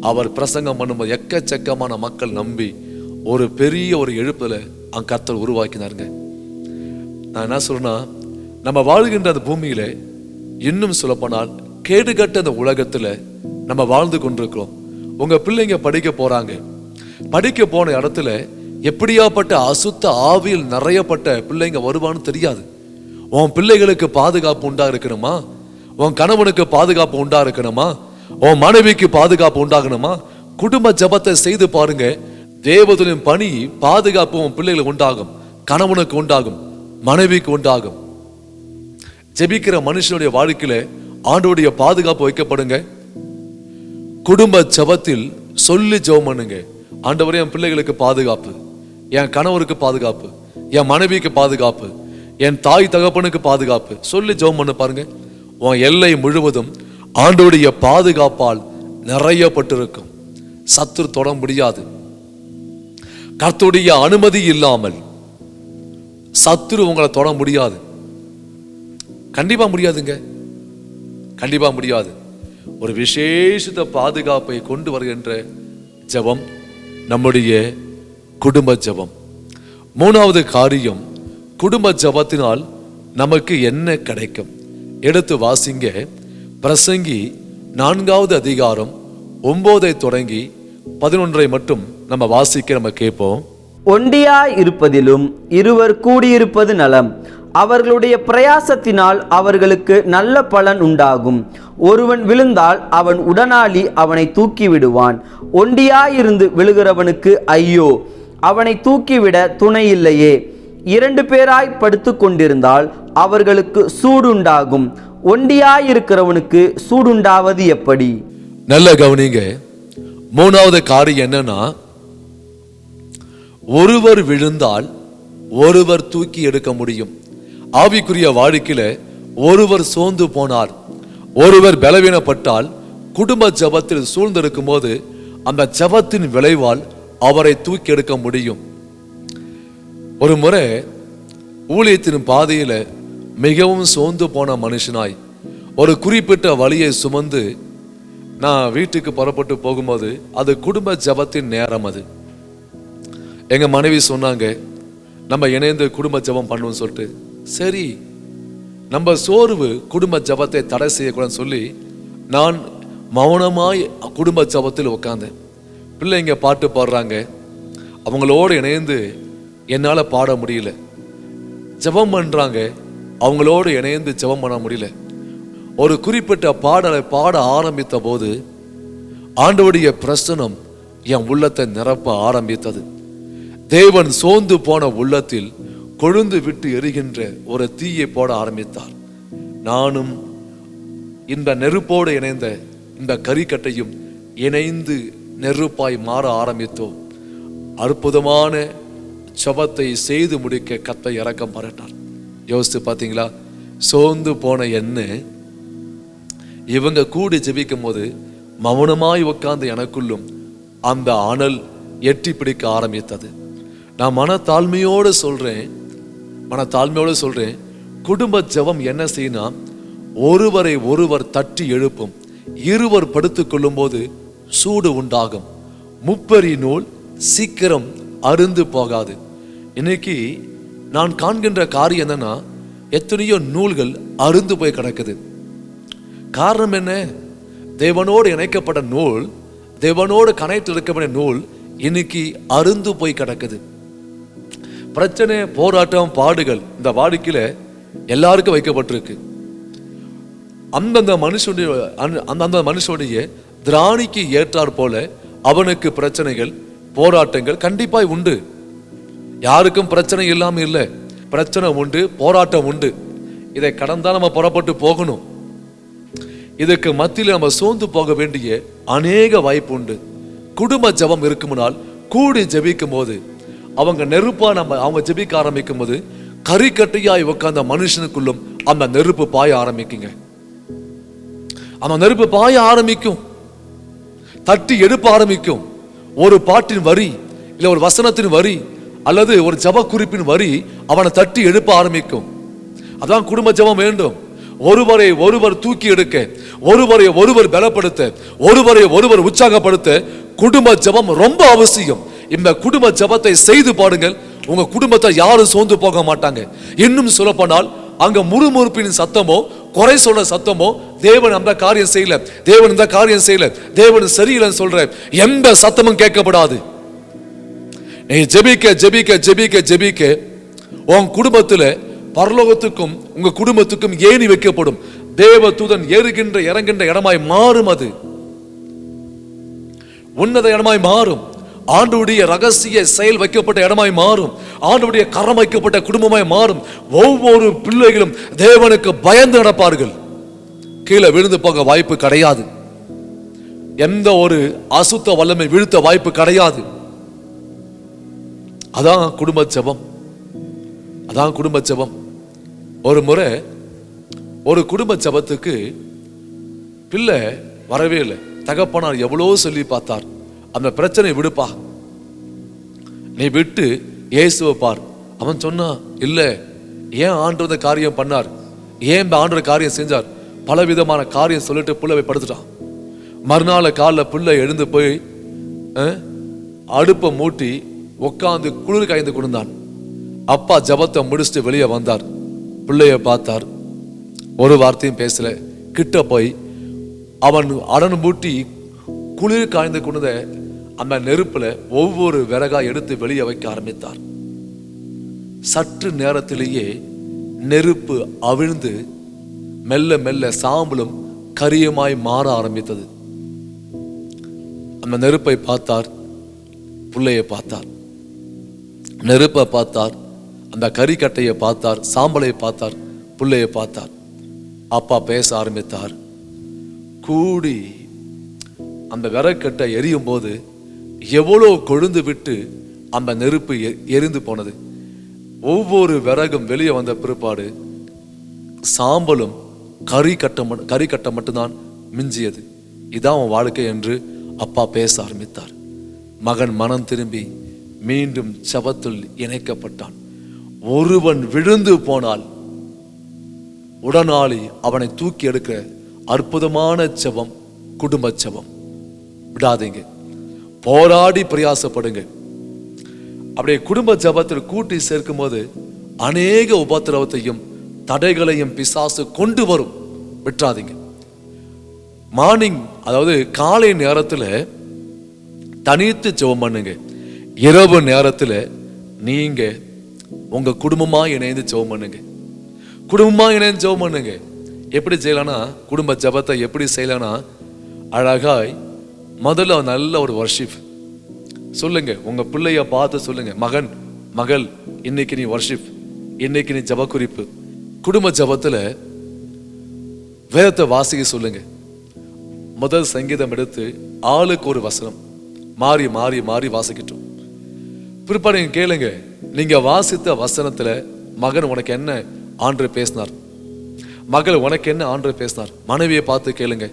அவர் பிரசங்கம் பண்ணும்போது எக்கச்சக்கமான மக்கள் நம்பி ஒரு பெரிய ஒரு எழுப்புல அங்க கர்த்தர் உருவாக்கினாருங்க. நான் என்ன சொல்றேன்னா, நம்ம வாழ்கின்ற அந்த பூமியில இன்னும் சொல்லப்போனால் கேடுகட்ட அந்த உலகத்துல நம்ம வாழ்ந்து கொண்டிருக்கிறோம். உங்க பிள்ளைங்க படிக்க போறாங்க, படிக்க போன இடத்துல எப்படியாப்பட்ட அசுத்த ஆவியில் நிறையப்பட்ட பிள்ளைங்க வருவான்னு தெரியாது. உன் பிள்ளைகளுக்கு பாதுகாப்பு உண்டா இருக்கணுமா? உன் கணவனுக்கு பாதுகாப்பு உண்டா இருக்கணுமா? உன் மனைவிக்கு பாதுகாப்பு உண்டாகணுமா? குடும்ப ஜபத்தை செய்து பாருங்க. தேவதூதனின் பணி பாதுகாப்பு உன் பிள்ளைகளுக்கு உண்டாகும், கணவனுக்கு உண்டாகும், மனைவிக்கு உண்டாகும். ஜெபிக்கிற மனுஷனுடைய வாழ்க்கையில ஆண்டவருடைய பாதுகாப்பு வைக்கப்படுங்க. குடும்ப ஜபத்தில் சொல்லி ஜெபம் பண்ணுங்க. ஆண்டவரே என் பிள்ளைகளுக்கு பாதுகாப்பு, என் கணவருக்கு பாதுகாப்பு, என் மனைவிக்கு பாதுகாப்பு, என் தாய் தகப்பனுக்கு பாதுகாப்பு சொல்லி ஜெபம் பண்ண பாருங்க. உன் எல்லை முழுவதும் ஆண்டவருடைய பாதுகாப்பால் நிறையப்பட்டிருக்கும். சத்துரு தொட முடியாது. கர்த்தருடைய அனுமதி இல்லாமல் சத்துரு உங்களை தொட முடியாது. கண்டிப்பா முடியாதுங்க, கண்டிப்பா முடியாது. ஒரு விசேஷித்த பாதுகாப்பை கொண்டு வருகின்ற ஜெபம் நம்முடைய குடும்ப ஜெபம். மூணாவது காரியம், குடும்ப ஜெபத்தினால் நமக்கு என்ன கிடைக்கும்? எடுத்து வாசிங்க. பிரசங்கி 4வது அதிகாரம் 9 தொடங்கி 11 மட்டும் நம்ம வாசிக்க நம்ம கேட்போம். ஒண்டியாய் இருப்பதிலும் இருவர் கூடியிருப்பது நலம். அவர்களுடைய பிரயாசத்தினால் அவர்களுக்கு நல்ல பலன் உண்டாகும். ஒருவன் விழுந்தால் அவன் உடனாளி அவனை தூக்கி விடுவான். ஒண்டியாயிருந்து விழுகிறவனுக்கு ஐயோ, அவனை தூக்கிவிட துணை இல்லையே. 2 பேராய் படுத்து கொண்டிருந்தால் அவர்களுக்கு சூடுண்டாகும். ஒண்டியாயிருக்கிறவனுக்கு சூடுண்டாவது எப்படி? நல்ல கவனிங்க. மூணாவது காரியம் என்னன்னா, ஒருவர் விழுந்தால் ஒருவர் தூக்கி எடுக்க முடியும். ஆவிக்குரிய வாழ்க்கையில ஒருவர் சோர்ந்து போனார், ஒருவர் பலவீனப்பட்டால் குடும்ப ஜபத்தில் சூழ்ந்திருக்கும் போது அந்த ஜபத்தின் விளைவால் அவரை தூக்கி எடுக்க முடியும். ஒரு முறை ஊழியத்தின் பாதையில மிகவும் சோர்ந்து போன மனுஷனாய் ஒரு குறிப்பிட்ட வழியை சுமந்து நான் வீட்டுக்கு புறப்பட்டு போகும்போது அது குடும்ப ஜபத்தின் நேரம். அது எங்க மனைவி சொன்னாங்க, நம்ம இணைந்து குடும்ப ஜபம் பண்ணுவோம் சொல்லிட்டு. சரி, நம்ம சோர்வு குடும்ப ஜபத்தை தடை செய்யக்கூடாதுன்னு சொல்லி நான் மௌனமாய் குடும்ப ஜபத்தில் உட்கார்ந்தேன். பிள்ளைங்க பாட்டு பாடுறாங்க, அவங்களோடு இணைந்து என்னால் பாட முடியல. ஜபம் பண்றாங்க, அவங்களோடு இணைந்து ஜபம் பண்ண முடியல. ஒரு குறிப்பிட்ட பாடலை பாட ஆரம்பித்த போது ஆண்டவருடைய பிரசனம் என் உள்ளத்தை நிரப்ப ஆரம்பித்தது. தேவன் சோர்ந்து போன உள்ளத்தில் கொழுந்து விட்டு எரிகின்ற ஒரு தீயை போட ஆரம்பித்தார். நானும் இந்த நெருப்போடு இணைந்த இந்த கரிக்கட்டையும் இணைந்து நெருப்பாய் மாற ஆரம்பித்தோம். அற்புதமான ஜபத்தை செய்து முடிக்க கர்த்தர் இரக்கம் பாராட்டினார். யோசித்து பார்த்தீங்களா? சோர்ந்து போன என்ன இவங்க கூடி ஜெபிக்கும் போது மௌனமாய் உட்கார்ந்து எனக்குள்ளும் அந்த அனல் எட்டி பிடிக்க ஆரம்பித்தது. நான் மனத்தாழ்மையோடு சொல்றேன், குடும்ப ஜெபம் என்ன செய்யணும்? ஒருவரை ஒருவர் தட்டி எழுப்பும். இருவர் படுத்துக் கொள்ளும் போது சூடு உண்டாகும். முப்பரி நூல் சீக்கிரம் அருந்து போகாது. இன்னைக்கு நான் காண்கின்ற காரியம் என்னன்னா, எத்தனையோ நூல்கள் அருந்து போய் கிடக்குது. காரணம் என்ன? தேவனோடு இணைக்கப்பட்ட நூல், தேவனோடு கனெக்ட் இருக்கப்பட்ட நூல் இன்னைக்கு அருந்து போய் கிடக்குது. பிரச்சனை, போராட்டம், பாடுகள் இந்த வாழ்க்கையில எல்லாருக்கும் வைக்கப்பட்டிருக்கு. அந்தந்த மனுஷனுடைய திராணிக்கு ஏற்றார் போல அவனுக்கு பிரச்சனைகள், போராட்டங்கள் கண்டிப்பாய் உண்டு. யாருக்கும் பிரச்சனை இல்லாம இல்லை. பிரச்சனை உண்டு, போராட்டம் உண்டு. இதை கடந்தா நம்ம புறப்பட்டு போகணும். இதுக்கு மத்தியில் நம்ம சோர்ந்து போக வேண்டிய அநேக வாய்ப்பு உண்டு. குடும்ப ஜெபம் இருக்குமுனால் கூடி ஜெபிக்கும் போது, அவங்க நெருப்பா அவங்க ஜெபிக்க ஆரம்பிக்கும் போது, கறிக்கட்டையாய் உட்கார்ந்த மனுஷனுக்குள்ளும் அந்த நெருப்பு பாய ஆரம்பிக்குங்க. அந்த நெருப்பு பாய ஆரம்பிக்கும், தட்டி எடுப்ப ஆரம்பிக்கும். ஒரு பாட்டின் வரி, இல்ல ஒரு வசனத்தின் வரி, அல்லது ஒரு ஜெப குறிப்பின் வரி அவனை தட்டி எழுப்ப ஆரம்பிக்கும். அதான் குடும்ப ஜெபம் வேண்டும். ஒருவரை ஒருவர் தூக்கி எடுக்க, ஒருவரை ஒருவர் பலப்படுத்த, ஒருவரை ஒருவர் உற்சாகப்படுத்த குடும்ப ஜெபம் ரொம்ப அவசியம். இந்த குடும்ப ஜெபத்தை செய்து பாருங்கள், உங்க குடும்பத்தை யாரும் சோர்ந்து போக மாட்டாங்க. இன்னும் சொல்லப்போனால் அங்க முறுமுறுப்பின் சத்தமோ, குறை சொல்ற சத்தமோ, தேவன் அந்த காரியம் செய்யல, தேவன் இந்த காரியம் செய்யல, தேவன் சரியில்லைன்னு சொல்ற எந்த சத்தமும் கேட்கப்படாது. நீ ஜெபிக்க ஜெபிக்க ஜெபிக்க ஜெபிக்க உன் குடும்பத்துல பரலோகத்துக்கும் உங்க குடும்பத்துக்கும் ஏணி வைக்கப்படும். தேவ தூதன் ஏறுகின்ற இறங்குகின்ற இடமாய் மாறும். அது உன்னத இடமாய் மாறும். ஆண்டவருடைய ரகசிய செயல் வைக்கப்பட்ட இடமாய் மாறும். ஆண்டவருடைய கரம் வைக்கப்பட்ட குடும்பமாய் மாறும். ஒவ்வொரு பிள்ளைகளும் தேவனுக்கு பயந்து நடப்பார்கள். கீழே விழுந்து போக வாய்ப்பு கிடையாது. எந்த ஒரு அசுத்த வல்லமை வீழ்த்த வாய்ப்பு கிடையாது. அதான் குடும்ப ஜெபம். அதான் குடும்ப ஜெபம். ஒரு முறை ஒரு குடும்ப ஜெபத்துக்கு பிள்ளை வரவே இல்லை. தகப்பனார் எவ்வளோ சொல்லி பார்த்தார், அந்த பிரச்சனை விடுப்பா, நீ விட்டு இயேசுவை பார். அவன் சொன்னா, இல்ல, ஏன் ஆண்டவர் காரியம் பண்ணார், ஏன் இந்த ஆண்டவர் காரியம் செஞ்சார், பல விதமான காரியம் சொல்லிட்டு பிள்ளை படுத்துட்டான். மறுநாள் காலில் பிள்ளை எழுந்து போய் அடுப்பை மூட்டி உட்காந்து குளிர் காய்ந்து கொடுந்தான். அப்பா ஜபத்தை முடிச்சுட்டு வெளியே வந்தார். பிள்ளைய பார்த்தார், ஒரு வார்த்தையும் பேசல. கிட்ட போய் அவன் அடன் மூட்டி குளிர் காய்ந்து கொண்ட அந்த நெருப்புல ஒவ்வொரு விறகா எடுத்து வெளியே வைக்க ஆரம்பித்தார். சற்று நேரத்திலேயே நெருப்பு அவிழ்ந்து மெல்ல மெல்ல சாம்பலும் கரியுமாய் மாற ஆரம்பித்தது. அந்த நெருப்பை பார்த்தார், பிள்ளையை பார்த்தார், நெருப்பை பார்த்தார், அந்த கரிக்கட்டையை பார்த்தார், சாம்பலை பார்த்தார், பிள்ளையை பார்த்தார். அப்பா பேச ஆரம்பித்தார். கூடி அந்த விறக்கட்டை எரியும் போது எவ்வளோ கொழுந்து விட்டு அந்த நெருப்பு எரிந்து போனது. ஒவ்வொரு விறகும் வெளியே வந்த பிற்பாடு சாம்பலும் கரிக்கட்டை மட்டும்தான் மிஞ்சியது. இதான் உன் வாழ்க்கை என்று அப்பா பேச ஆரம்பித்தார். மகன் மனம் திரும்பி மீண்டும் ஜெபத்தில் இணைக்கப்பட்டான். ஒருவன் விழுந்து போனால் உடனாளி அவனை தூக்கி எடுக்கிற அற்புதமான ஜெபம் குடும்ப ஜெபம். விடாதீங்க, போராடி பிரயாசப்படுங்க. அப்படியே குடும்ப ஜெபத்தில் கூட்டி சேர்க்கும் போது அநேக உபத்திரவத்தையும் தடைகளையும் பிசாசு கொண்டு வரும். விட்டுறாதீங்க. மார்னிங், அதாவது காலை நேரத்தில் தனித்து ஜெபம் பண்ணுங்க. இரவு நேரத்தில் நீங்க உங்க குடும்பமா இணைந்து ஜெபம் பண்ணுங்க. குடும்பமா இணைந்து ஜெபம் பண்ணுங்க. எப்படி செய்யலாம்னா, குடும்ப ஜெபத்தை எப்படி செய்யலாம்னா, அழகாய் முதல்ல நல்ல ஒரு வர்ஷிப் சொல்லுங்க. உங்க பிள்ளைய பார்த்து சொல்லுங்க, மகன் மகள் இன்னைக்கு நீ வர்ஷிப், இன்னைக்கு நீ ஜெப குறிப்பு. குடும்ப ஜெபத்துல வேதத்தை வாசிக்க சொல்லுங்க. முதல் சங்கீதம் எடுத்து ஆளுக்கு ஒரு வசனம் மாறி மாறி மாறி வாசிக்கட்டும். பிற்பாடு கேளுங்க, நீங்க வாசித்த வசனத்துல மகன் உனக்கு என்ன ஆண்டவர் பேசினார், மகள் உனக்கு என்ன ஆண்டவர் பேசினார். மனைவியை பார்த்து கேளுங்க,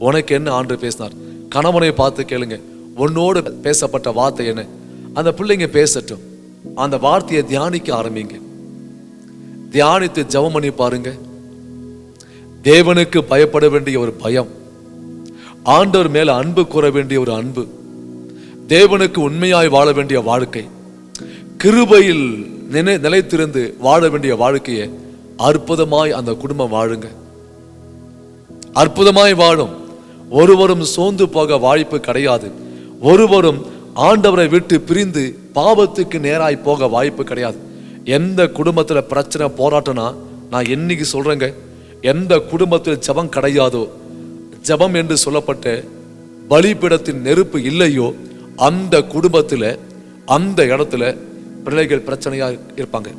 உனக்கு என்ன ஆண்டவர் பேசினார். கணவனை பார்த்து கேளுங்க, உன்னோடு பேசப்பட்ட வார்த்தை என்ன? அந்த பிள்ளைங்க பேசட்டும். அந்த வார்த்தையை தியானிக்க ஆரம்பிங்க. தியானித்து ஜெபம் பண்ணி பாருங்க. தேவனுக்கு பயப்பட வேண்டிய ஒரு பயம், ஆண்டவர் மேல அன்பு கூற வேண்டிய ஒரு அன்பு, தேவனுக்கு உண்மையாய் வாழ வேண்டிய வாழ்க்கை, கிருபையில் நிலைத்திருந்து வாழ வேண்டிய வாழ்க்கையை அற்புதமாய் அந்த குடும்பம் வாழுங்க. அற்புதமாய் வாழும். ஒருவரும் சோர்ந்து போக வாய்ப்பு கிடையாது. ஒருவரும் ஆண்டவரை விட்டு பிரிந்து பாவத்துக்கு நேராய் போக வாய்ப்பு கிடையாது. எந்த குடும்பத்துல பிரச்சனை போராட்டம்னா, நான் என்னைக்கு சொல்றேங்க, எந்த குடும்பத்தில் ஜெபம் கிடையாதோ, ஜெபம் என்று சொல்லப்பட்ட பலிபீடத்தின் நெருப்பு இல்லையோ, அந்த குடும்பத்துல அந்த இடத்துல பிள்ளைகள் பிரச்சனையா இருப்பாங்க,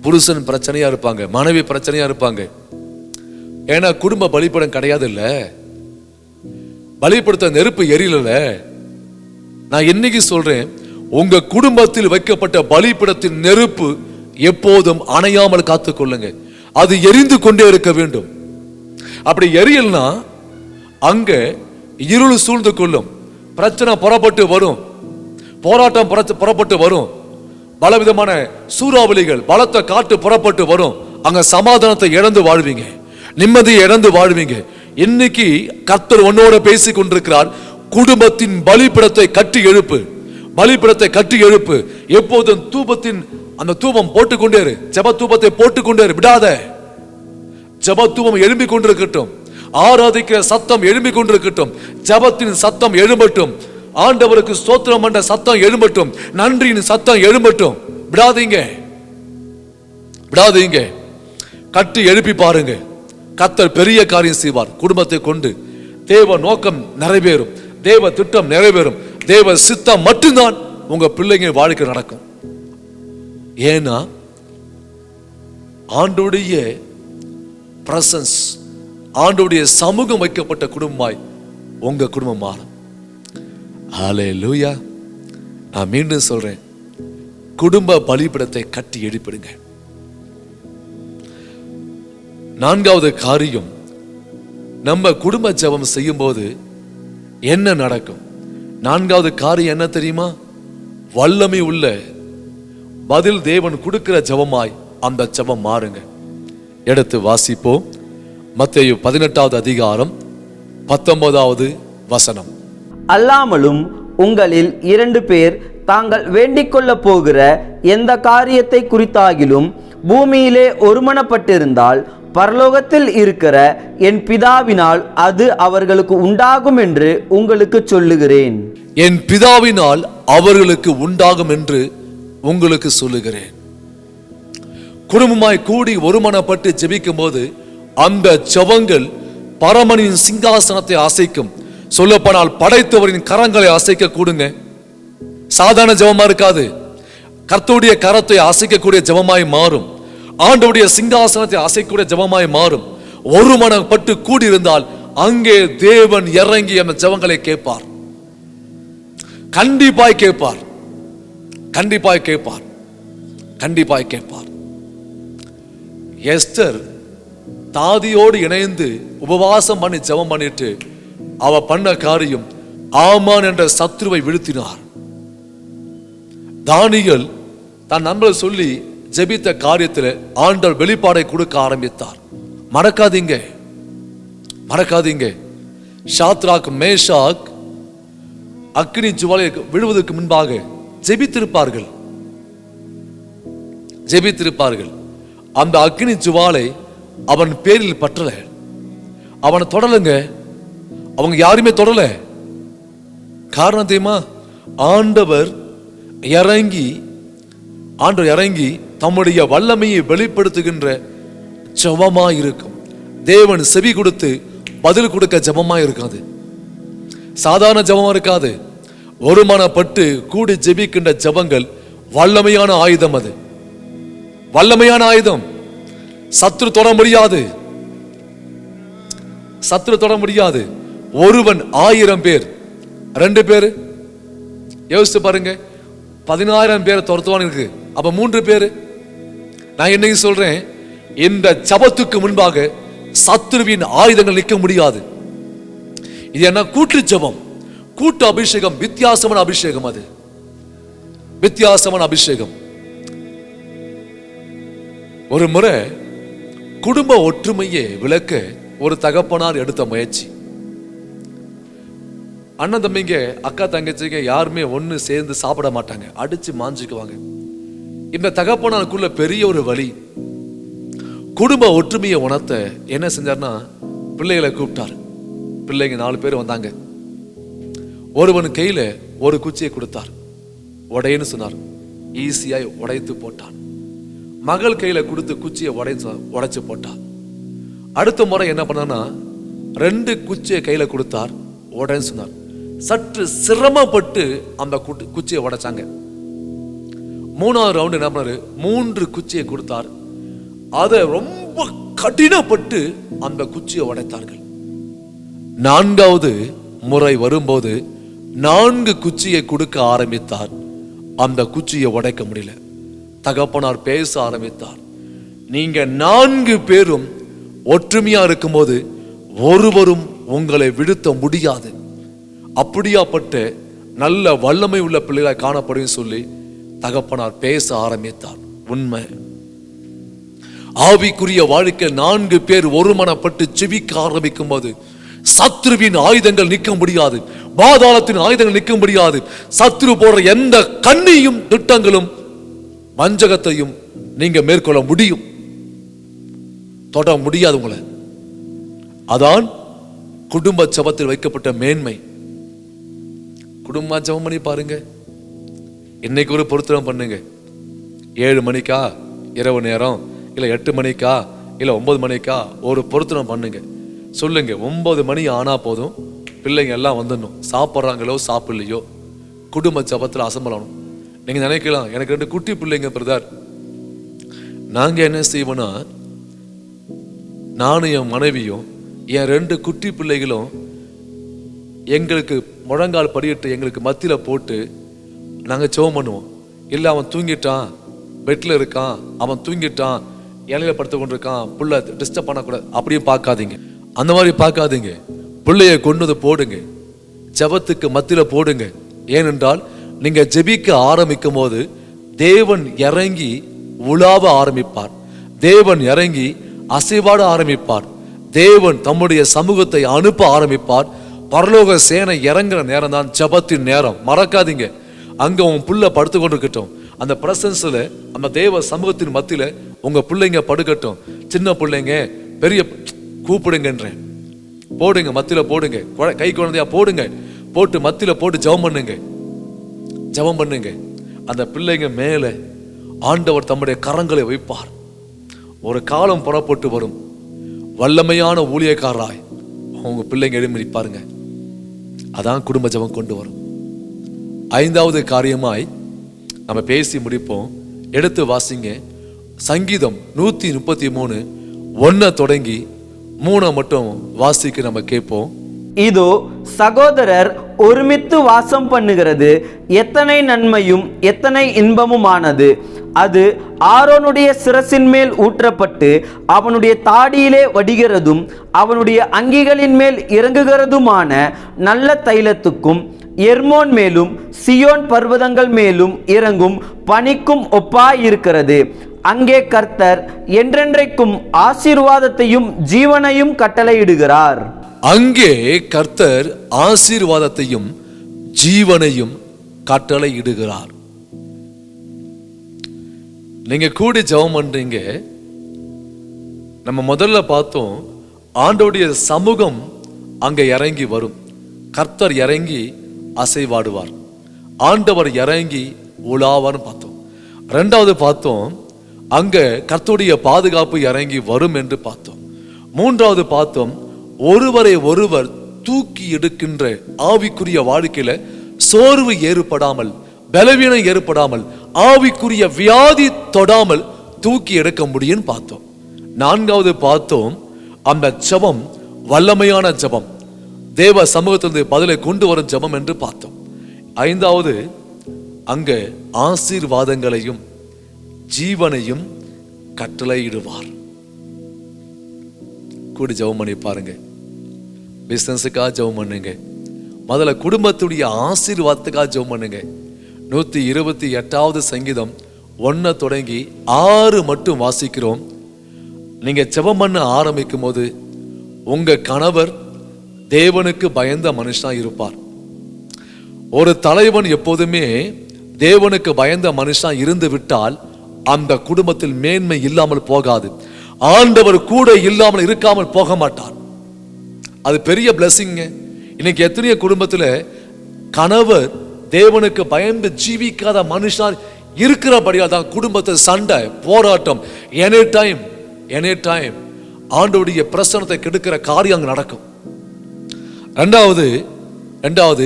புருஷன் பிரச்சனையா இருப்பாங்க, மனைவி பிரச்சனையா இருப்பாங்க. ஏன்னா குடும்ப பலிபீடம் கிடையாது. இல்ல பலிபீடத்த நெருப்பு எரியல. நான் என்னைக்கு சொல்றேன், உங்க குடும்பத்தில் வைக்கப்பட்ட பலிபீடத்தின் நெருப்பு எப்போதும் அணையாமல் காத்துக்கொள்ளுங்க. அது எரிந்து கொண்டே இருக்க வேண்டும். அப்படி எரியல்னா அங்க இருள் சூழ்ந்து கொள்ளும், பிரச்சனை புறப்பட்டு வரும், போராட்டம் புறப்பட்டு வரும், பலவிதமான சூறாவளிகள் பலத்த காட்டு புறப்பட்டு வரும். அங்க சமாதானத்தை இழந்து வாழ்வீங்க, நிம்மதியை இழந்து வாழ்வீங்க. இன்னைக்கு கர்த்தர் உன்னோட பேசிக் கொண்டிருக்கிறார். குடும்பத்தின் பலிபீடத்தை கட்டி எழுப்பு, பலிபீடத்தை கட்டி எழுப்பு. எப்போதும் தூபத்தின் அந்த தூபம் போட்டுக்கொண்டே இரு, ஜெப தூபத்தை போட்டுக்கொண்டே இரு, விடாத. ஜெப தூபம் எழும்பிக் கொண்டிருக்கட்டும், ஆராதிக்கிற சத்தம் எழும்பிக் கொண்டிருக்கட்டும், ஜெபத்தின் சத்தம் எழும்பட்டும், ஆண்டவருக்கு ஸ்தோத்திரம் என்ற சத்தம் எழும்பட்டும், நன்றியின் சத்தம் எழும்பட்டும். விடாதீங்க, விடாதீங்க. கட்டி எழுப்பி பாருங்க. கர்த்தர் பெரிய காரியம் செய்வார். குடும்பத்தை கொண்டு தேவ நோக்கம் நிறைவேறும், தேவ திட்டம் நிறைவேறும், தேவ சித்தம் மட்டும்தான் உங்க பிள்ளைங்க வாழ்க்கை நடக்கும். ஏன்னா ஆண்டோடைய பிரசன்ஸ், ஆண்டோடைய சமூகம் வைக்கப்பட்ட குடும்பமாய் உங்க குடும்பம் மாறும். ஹல்லேலூயா. நான் மீண்டும் சொல்றேன், குடும்ப பலிபீடத்தை கட்டி எழுப்பிடுங்க. நான்காவது காரியம், நம்ம குடும்ப ஜெபம் செய்யும் போது என்ன நடக்கும்? நான்காவது காரியம் என்ன தெரியுமா? வல்லமை உள்ள பதில் தேவன் கொடுக்கிற ஜெபமாய் அந்த ஜெபம் மாறுங்க. எடுத்து வாசிப்போம். மத்தேயு 18வது அதிகாரம் 19வது வசனம். அல்லாமலும் உங்களில் 2 பேர் தாங்கள் வேண்டிக் கொள்ள போகிற எந்த காரியத்தை குறித்தாகிலும் பூமியிலே ஒருமனப்பட்டிருந்தால் பரலோகத்தில் இருக்கிற என் பிதாவினால் அது அவர்களுக்கு உண்டாகும் என்று உங்களுக்கு சொல்லுகிறேன். என் பிதாவினால் அவர்களுக்கு உண்டாகும் என்று உங்களுக்கு சொல்லுகிறேன். குடும்பமாய் கூடி ஒருமனப்பட்டு ஜெபிக்கும் போது அந்த ஜெபங்கள் பரமனின் சிங்காசனத்தை அசைக்கும். சொல்லப்போனால் படைத்தவரின் கரங்களை அசைக்க கூடுங்க. சாதாரண ஜெபமா இருக்காது, கர்த்தருடைய கரத்தை அசைக்கக்கூடிய ஜெபமாய் மாறும். ஆண்டவருடைய சிங்காசனத்தை அசைக்கக்கூடிய ஜெபமாய் மாறும். ஒருமனப்பட்டு கூடியிருந்தால் அங்கே தேவன் இறங்கி அந்த ஜெபங்களை கேட்பார். கண்டிப்பாய் கேட்பார், கண்டிப்பாய் கேட்பார், கண்டிப்பாய் கேட்பார். எஸ்தர் தாதியோடு இணைந்து உபவாசம் பண்ணி ஜெபம் பண்ணிட்டு அவ பண்ண காரியம், ஆமான் என்ற சத்ருவை வீழ்த்தினார். தானியேல் தன் நண்பர்கள் சொல்லி ஜெபித்த காரியத்தில் ஆண்டவர் வெளிப்பாடை கொடுக்க ஆரம்பித்தார். மறக்காதீங்க, மறக்காதீங்க. ஷாத்ராக் மேஷாக் அக்னி ஜுவாலை விழுவதற்கு முன்பாக ஜெபித்திருப்பார்கள், ஜெபித்திருப்பார்கள். அந்த அக்னி ஜுவாலை அவன் பேரில் பற்றல, அவனை தொடலுங்க. அவங்க யாருமே தொடல. காரணம் தெரியுமா? ஆண்டவர் இறங்கி தம்முடைய வல்லமையை வெளிப்படுத்துகின்ற ஜெபமாய் இருக்கும். தேவன் செவி கொடுத்து பதில் கொடுக்க ஜெபமாய் இருக்காது, சாதாரண ஜெபமா இருக்காது. ஒருமனப்பட்டு கூடி ஜெபிக்கின்ற ஜெபங்கள் வல்லமையான ஆயுதம். அது வல்லமையான ஆயுதம். சத்ரு தொட முடியாது, சத்ரு தொட முடியாது. ஒருவன் 1000 பேர், 2 பேர் யோசிச்சு பாருங்க. 10000 பேரை துரத்துவான் இருக்கு, அப்ப 3 பேரு. நான் என்னைக்கு சொல்றேன், இந்த ஜபத்துக்கு முன்பாக சத்ருவின் ஆயுதங்கள் நிற்க முடியாது. இது என்ன? கூட்டு ஜெபம், கூட்டு அபிஷேகம், வித்தியாசமான அபிஷேகம். அது வித்தியாசமான அபிஷேகம். ஒரு முறை குடும்ப ஒற்றுமையை விளக்க ஒரு தகப்பனார் எடுத்த முயற்சி. அண்ணன் தம்பிங்க, அக்கா தங்கச்சிங்க யாருமே ஒன்று சேர்ந்து சாப்பிட மாட்டாங்க, அடிச்சு மாஞ்சுக்குவாங்க. இந்த தகப்பனாருக்குள்ள பெரிய ஒரு வழி. குடும்ப ஒற்றுமையை உணர்த்த என்ன செஞ்சார்னா, பிள்ளைகளை கூப்பிட்டார். பிள்ளைங்க 4 பேர் வந்தாங்க. ஒருவன் கையில ஒரு குச்சியை கொடுத்தார். உடையன்னு சொன்னார். ஈஸியாய் உடைத்து போட்டான். மகள் கையில கொடுத்து குச்சியை உடைச்சு போட்டார். அடுத்த முறை என்ன பண்ணா, 2 குச்சியை கையில கொடுத்தார். உடைன்னு சொன்னார். சற்று சிரமப்பட்டு அந்த குச்சியை உடைச்சாங்க. 3வது ரவுண்ட் என்ன பண்ணாரு, 3 குச்சியை கொடுத்தார். அதை ரொம்ப கடினப்பட்டு அந்த குச்சியை உடைத்தார்கள். 4வது முறை வரும்போது 4 குச்சியை கொடுக்க ஆரம்பித்தார். அந்த குச்சியை உடைக்க முடியல. தகப்பனார் பேச ஆரம்பித்தார். நீங்க 4 பேரும் ஒற்றுமையா இருக்கும்போது ஒருவரும் உங்களை விடுத்த முடியாது. அப்படியாப்பட்ட நல்ல வல்லமை உள்ள பிள்ளைகளை காணப்படும் சொல்லி தகப்பனார் பேச ஆரம்பித்தார். உண்மை. ஆவிக்குரிய வாழ்க்கை 4 பேர் ஒருமனப்பட்டு ஜெபிக்க ஆரம்பிக்கும் போது சத்ருவின் ஆயுதங்கள் நிற்க முடியாது, பாதாளத்தின் ஆயுதங்கள் நிற்க முடியாது. சத்ரு போடுற எந்த கண்ணியும் திட்டங்களும் வஞ்சகத்தையும் நீங்க மேற்கொள்ள முடியும், தொட முடியாது உங்களை. அதான் குடும்ப ஜெபத்தில் வைக்கப்பட்ட மேன்மை. குடும்ப ஜெபம் பண்ணி பாருங்க. இன்னைக்கு ஒரு பொருத்தனம் பண்ணுங்க. 7 மணிக்கா இரவு நேரம், இல்ல 8 மணிக்கா, இல்ல 9 மணிக்கா ஒரு பொருத்தனம் பண்ணுங்க. சொல்லுங்க, 9 மணி ஆனா போதும், பிள்ளைங்க எல்லாம் வந்துடணும். சாப்பிட்றாங்களோ சாப்பிடலையோ குடும்ப ஜெபத்தில் அசம்பளணும். நீங்க நினைக்கலாம், எனக்கு 2 குட்டி பிள்ளைங்க பிரதர். நாங்க என்ன செய்வோம்னா, நானும் என் மனைவியும் என் 2 குட்டி பிள்ளைகளும் எங்களுக்கு முழங்கால் படியிட்டு எங்களுக்கு மத்தியில போட்டு நாங்க ஜெபம் பண்ணுவோம். இல்லை அவன் தூங்கிட்டான், பெட்ல இருக்கான், அவன் தூங்கிட்டான், இலையில படுத்து கொண்டிருக்கான், புள்ள டிஸ்டர்ப் பண்ணக்கூடாது, அப்படியே பார்க்காதீங்க. அந்த மாதிரி பார்க்காதீங்க. பிள்ளைய கொண்டு போடுங்க, ஜெபத்துக்கு மத்தியில போடுங்க. ஏனென்றால் நீங்க ஜெபிக்க ஆரம்பிக்கும் போது தேவன் இறங்கி உலாவ ஆரம்பிப்பார். தேவன் இறங்கி அசைவாட ஆரம்பிப்பார். தேவன் தம்முடைய சமூகத்தை அனுப்ப ஆரம்பிப்பார். பரலோக சேனை இறங்குற நேரம் தான் ஜெபத்தின் நேரம். மறக்காதீங்க. அங்க உன் புள்ள படுத்து கொண்டிருக்கட்டும், அந்த பிரசன்ஸ்ல, அந்த தேவ சமூகத்தின் மத்தியில உங்க பிள்ளைங்க படுக்கட்டும். சின்ன பிள்ளைங்க பெரிய கூப்பிடுங்கன்றேன், போடுங்க, மத்தியில போடுங்க, கை குழந்தையா போடுங்க, போட்டு மத்தியில போட்டு ஜெபம் பண்ணுங்க, ஜெபம் பண்ணுங்க. அந்த பிள்ளைங்க மேல ஆண்டவர் தம்முடைய கரங்களை வைப்பார். ஒரு காலம் புறப்பட்டு வரும், வல்லமையான ஊழியக்காரராய் உங்க பிள்ளைங்க எழும்பி பாருங்க. அதான் குடும்ப ஜெபம் கொண்டு வரும். 5வது காரியமாய் நம்ம பேசி முடிப்போம். எடுத்து வாசிங்க. சங்கீதம் 133 1 தொடங்கி 3 மட்டும் வாசிக்க நம்ம கேட்போம். இதோ சகோதரர் ஒருமித்து வாசம் பண்ணுகிறது எத்தனை நன்மையும் எத்தனை இன்பமுமானது. அது ஆரோனுடைய சிரசின் மேல் ஊற்றப்பட்டு அவனுடைய தாடியிலே வடிகிறதும் அவனுடைய அங்கிகளின் மேல் இறங்குகிறதுமான நல்ல தைலத்துக்கும் எர்மோன் மேலும் சியோன் பர்வதங்கள் மேலும் இறங்கும் பனிக்கும் ஒப்பாயிருக்கிறது. அங்கே கர்த்தர் என்றென்றைக்கும் ஆசீர்வாதத்தையும் ஜீவனையும் கட்டளையிடுகிறார். அங்கே கர்த்தர் ஆசீர்வாதத்தையும் ஜீவனையும் கட்டளையிடுகிறார். நீங்க கூடி ஜெபம் பண்றீங்க. நம்ம முதல்ல பார்த்தோம், ஆண்டவருடைய சமூகம் அங்க இறங்கி வரும். கர்த்தர் இறங்கி அசைவாடுவார், ஆண்டவர் இறங்கி உலாவார்னு பார்த்தோம். 2வது பார்த்தோம், அங்க கர்த்தருடைய பாதுகாப்பு இறங்கி வரும் என்று பார்த்தோம். 3வது பார்த்தோம், ஒருவரை ஒருவர் தூக்கி எடுக்கின்ற ஆவிக்குரிய வாழ்க்கையில சோர்வு ஏற்படாமல், பலவீனம் ஏற்படாமல், ஆவிக்குரிய வியாதி தொடாமல் தூக்கி எடுக்க முடியும் பார்த்தோம். 4வது பார்த்தோம், அந்த ஜெபம் வல்லமையான ஜெபம், தேவ சமூகத்திலிருந்து பதிலை கொண்டு வரும் ஜெபம் என்று பார்த்தோம். 5வது, அங்க ஆசீர்வாதங்களையும் ஜீவனையும் கட்டளையிடுவார். கூடி ஜெபம் பண்ணி பாருங்க. பிசினஸுக்காக ஜெபம் பண்ணுங்க. முதல்ல குடும்பத்துடைய ஆசீர்வாதத்துக்காக ஜெபம் பண்ணுங்க. 128வது சங்கீதம் 1 தொடங்கி 6 மட்டும் வாசிக்கிறோம். நீங்க ஜெபம் பண்ண ஆரம்பிக்கும் போது உங்க கணவர் தேவனுக்கு பயந்த மனுஷனா இருப்பார். ஒரு தலைவன் எப்போதுமே தேவனுக்கு பயந்த மனுஷனா இருந்து விட்டால் அந்த குடும்பத்தில் மேன்மை இல்லாமல் போகாது. ஆண்டவர் கூட இல்லாமல் இருக்காமல் போக மாட்டார். அது பெரிய பிளஸிங்க. இன்னைக்கு எத்தனையோ குடும்பத்தில் கணவர் தேவனுக்கு பயந்து ஜீவிக்காத மனுஷனார் இருக்கிறபடியா தான் குடும்பத்தில் சண்டை போராட்டம், எனி டைம் ஆண்டவருடைய பிரசன்னத்தை கெடுக்கிற காரியம் அங்கு நடக்கும். ரெண்டாவது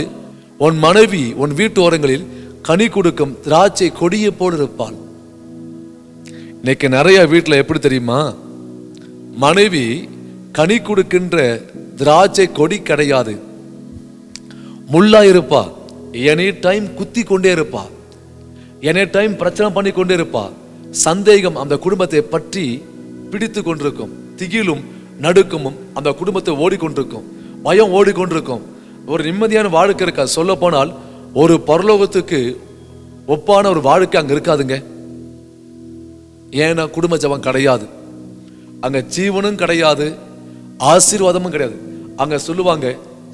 உன் மனைவி உன் வீட்டு ஓரங்களில் கனி கொடுக்கும் திராட்சை கொடியை போல் இருப்பாள். இன்னைக்கு நிறைய வீட்டில் எப்படி தெரியுமா, மனைவி கனி கொடுக்கின்ற திராட்சை கொடி கிடையாது, முள்ளா இருப்பா. எனி டைம் குத்தி கொண்டே இருப்பா, எனி டைம் பிரச்சனை பண்ணி கொண்டே இருப்பா. சந்தேகம் அந்த குடும்பத்தை பற்றி பிடித்து கொண்டிருக்கும். திகிலும் நடுக்கமும் அந்த குடும்பத்தை ஓடிக்கொண்டிருக்கும். பயம் ஓடிக்கொண்டிருக்கும். ஒரு நிம்மதியான வாழ்க்கை இருக்கா. சொல்ல போனால் ஒரு பரலோகத்துக்கு ஒப்பான ஒரு வாழ்க்கை அங்க இருக்காதுங்க. ஏன்னா குடும்ப ஜெபம் கிடையாது. அங்க ஜீவனும் கிடையாது, ஆசீர்வாதமும் கிடையாது. அங்க சொல்லுவாங்க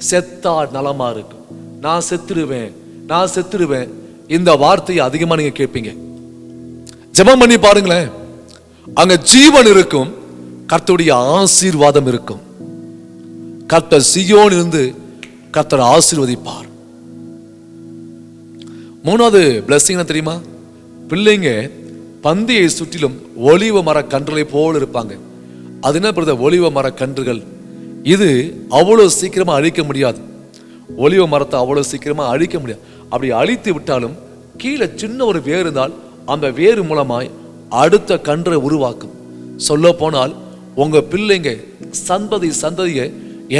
செத்தா நலமா இருக்கும், நான் செத்துடுவேன். இந்த வார்த்தையை அதிகமா நீங்க கேட்பீங்க. ஜெபம் பண்ணி பாருங்களேன், அங்க ஜீவன் இருக்கும், கர்த்தருடைய ஆசீர்வாதம் இருக்கும். கர்த்தர் சீயோன் இருந்து கர்த்தர் ஆசீர்வதிப்பார். 3வது பிளஸிங் தெரியுமா, பிள்ளைங்க பந்தியை சுற்றிலும் ஒலிவ மர கன்றுகளை போல் இருப்பாங்க. அது என்ன பிரதர் ஒலிவ மர கன்றுகள்? இது அவ்வளவு சீக்கிரமா அழிக்க முடியாது. ஒலிவ மரத்தை அவ்வளவு சீக்கிரமா அழிக்க முடியாது. அப்படி அழித்து விட்டாலும் கீழே சின்ன ஒரு வேர் இருந்தால் அந்த வேறு மூலமாய் அடுத்த கன்றை உருவாக்கும். சொல்ல போனால் உங்க பிள்ளைங்க சந்ததியை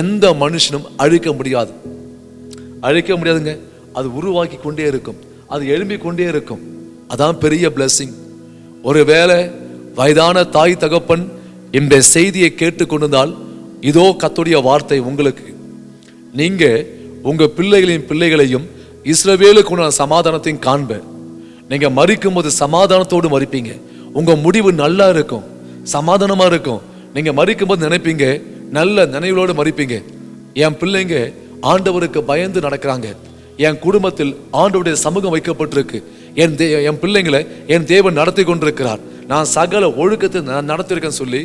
எந்த மனுஷனும் அழிக்க முடியாதுங்க. அது உருவாக்கி கொண்டே இருக்கும், அது எழும்பி கொண்டே இருக்கும். அதான் பெரிய பிளஸிங். ஒருவேளை வயதான தாய் தகப்பன் இந்த செய்தியை கேட்டுக்கொண்டிருந்தால் இதோ கர்த்தருடைய வார்த்தை உங்களுக்கு. நீங்க உங்க பிள்ளைகளையும் இஸ்ரவேலுக்கு சமாதானத்தையும் காண்ப. நீங்க மரிக்கும் போது சமாதானத்தோடு மரிப்பீங்க. உங்க முடிவு நல்லா இருக்கும், சமாதானமா இருக்கும். நீங்க மரிக்கும் போது நினைப்பீங்க, நல்ல நினைவுகளோடு மரிப்பீங்க. என் பிள்ளைங்க ஆண்டவருக்கு பயந்து நடக்கிறாங்க, என் குடும்பத்தில் ஆண்டவருடைய சமூகம் வைக்கப்பட்டிருக்கு, என் பிள்ளைங்களை என் தேவன் நடத்தி கொண்டிருக்கிறார், நான் சகல ஒழுக்கத்தை நடத்திருக்கேன்னு சொல்லி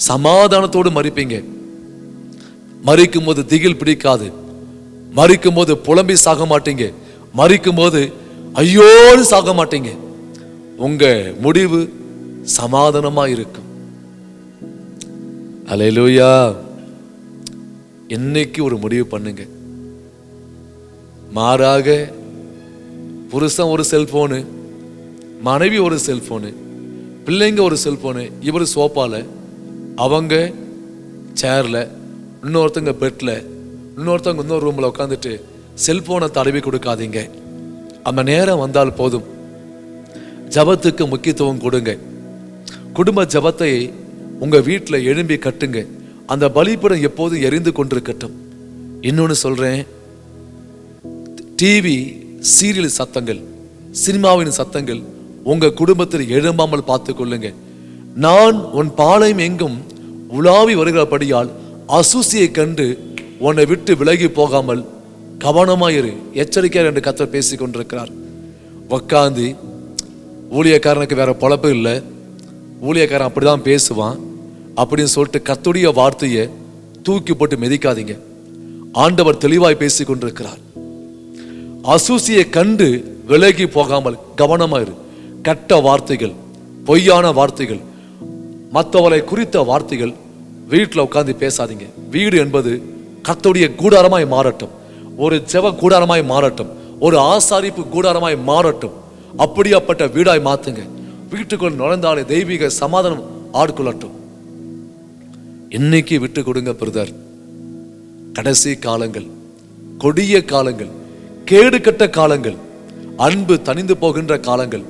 சமாதானத்தோடு மரிப்பீங்க. மரிக்கும் போது திகில் பிடிக்காது, மரிக்கும் போது புலம்பி சாக மாட்டீங்க, மரிக்கும் போது ஐயோடு சாக மாட்டீங்க. உங்க முடிவு சமாதானமா இருக்கும். அல்லேலூயா. இன்னைக்கு ஒரு முடிவு பண்ணுங்க. மாறாக புருஷன் ஒரு செல்போனு, மனைவி ஒரு செல்போனு, பிள்ளைங்க ஒரு செல்போனு, இவர் சோப்பால, அவங்க சேர்ல, இன்னொருத்தங்க பெட்ல, இன்னொருத்தவங்க இன்னொரு ரூம்ல உட்காந்துட்டு செல்போனை தடவி கொடுக்காதீங்க. அந்த நேரம் வந்தால் போதும். ஜபத்துக்கு முக்கியத்துவம் கொடுங்க. குடும்ப ஜபத்தை உங்க வீட்டில் எழும்பி கட்டுங்க. அந்த பலிபீடம் எப்போதும் எரிந்து கொண்டிருக்கட்டும். இன்னொன்னு சொல்றேன், டிவி சீரியல் சத்தங்கள், சினிமாவின் சத்தங்கள் உங்க குடும்பத்தில் எழும்பாமல் பார்த்து கொள்ளுங்க. நான் உன் பாளையம் எங்கும் உலாவி வருகிறபடியால் அசூசியை கண்டு உன்னை விட்டு விலகி போகாமல் கவனமாயிரு, எச்சரிக்கையார் என்று கர்த்தர் பேசி கொண்டிருக்கிறார். உக்காந்து ஊழியக்காரனுக்கு வேற பொழப்பு இல்லை, ஊழியக்காரன் அப்படிதான் பேசுவான் அப்படின்னு சொல்லிட்டு கர்த்தருடைய வார்த்தையை தூக்கி போட்டு மிதிக்காதீங்க. ஆண்டவர் தெளிவாய் பேசி கொண்டிருக்கிறார். அசூசியை கண்டு விலகி போகாமல் கவனமாயிரு. கெட்ட வார்த்தைகள், பொய்யான வார்த்தைகள், மற்றவரை குறித்த வார்த்தைகள் வீட்டில் உட்கார்ந்து பேசாதீங்க. வீடு என்பது கர்த்தருடைய கூடாரமாய் மாறட்டும், ஒரு ஜெப கூடாரமாய் மாறட்டும், ஒரு ஆசாரிப்பு கூடாரமாய் மாறட்டும். அப்படியாப்பட்ட வீடாய் மாத்துங்க. வீட்டுக்குள் நுழைந்தாலே தெய்வீக சமாதானம் ஆட்கொள்ளட்டும். இன்னைக்கு விட்டு கொடுங்க பிரதர். கடைசி காலங்கள், கொடிய காலங்கள், கேடு கட்ட காலங்கள், அன்பு தனிந்து போகின்ற காலங்கள்,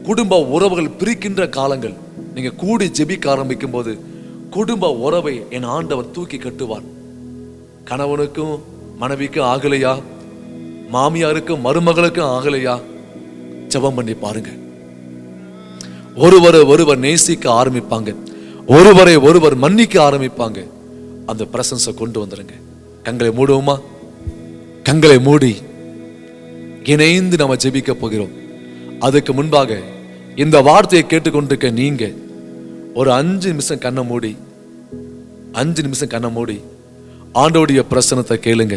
குடும்ப உறவுகள் பிரிக்கின்ற காலங்கள். நீங்க கூடி ஜெபிக்க ஆரம்பிக்கும் போது குடும்ப உறவை என் ஆண்டவர் தூக்கி கட்டுவார். கணவனுக்கும் மனைவிக்கும் ஆகலையா, மாமியாருக்கும் மருமகளுக்கும் ஆகலையா, ஜெபம் பண்ணி பாருங்க. ஒருவர் நேசிக்க ஆரம்பிப்பாங்க, ஒருவர் மன்னிக்க ஆரம்பிப்பாங்க. அந்த பிரசன்ஸை கொண்டு வந்துருங்க. கண்களை மூடுவோமா? கண்களை மூடி இணைந்து நம்ம ஜெபிக்க போகிறோம். அதுக்கு முன்பாக இந்த வார்த்தையை கேட்டுக்கொண்டிருக்க நீங்க ஒரு 5 நிமிஷம் கண்ணை மூடி, 5 நிமிஷம் கண்ணை மூடி ஆண்டவருடைய பிரசன்னத்தை கேளுங்க.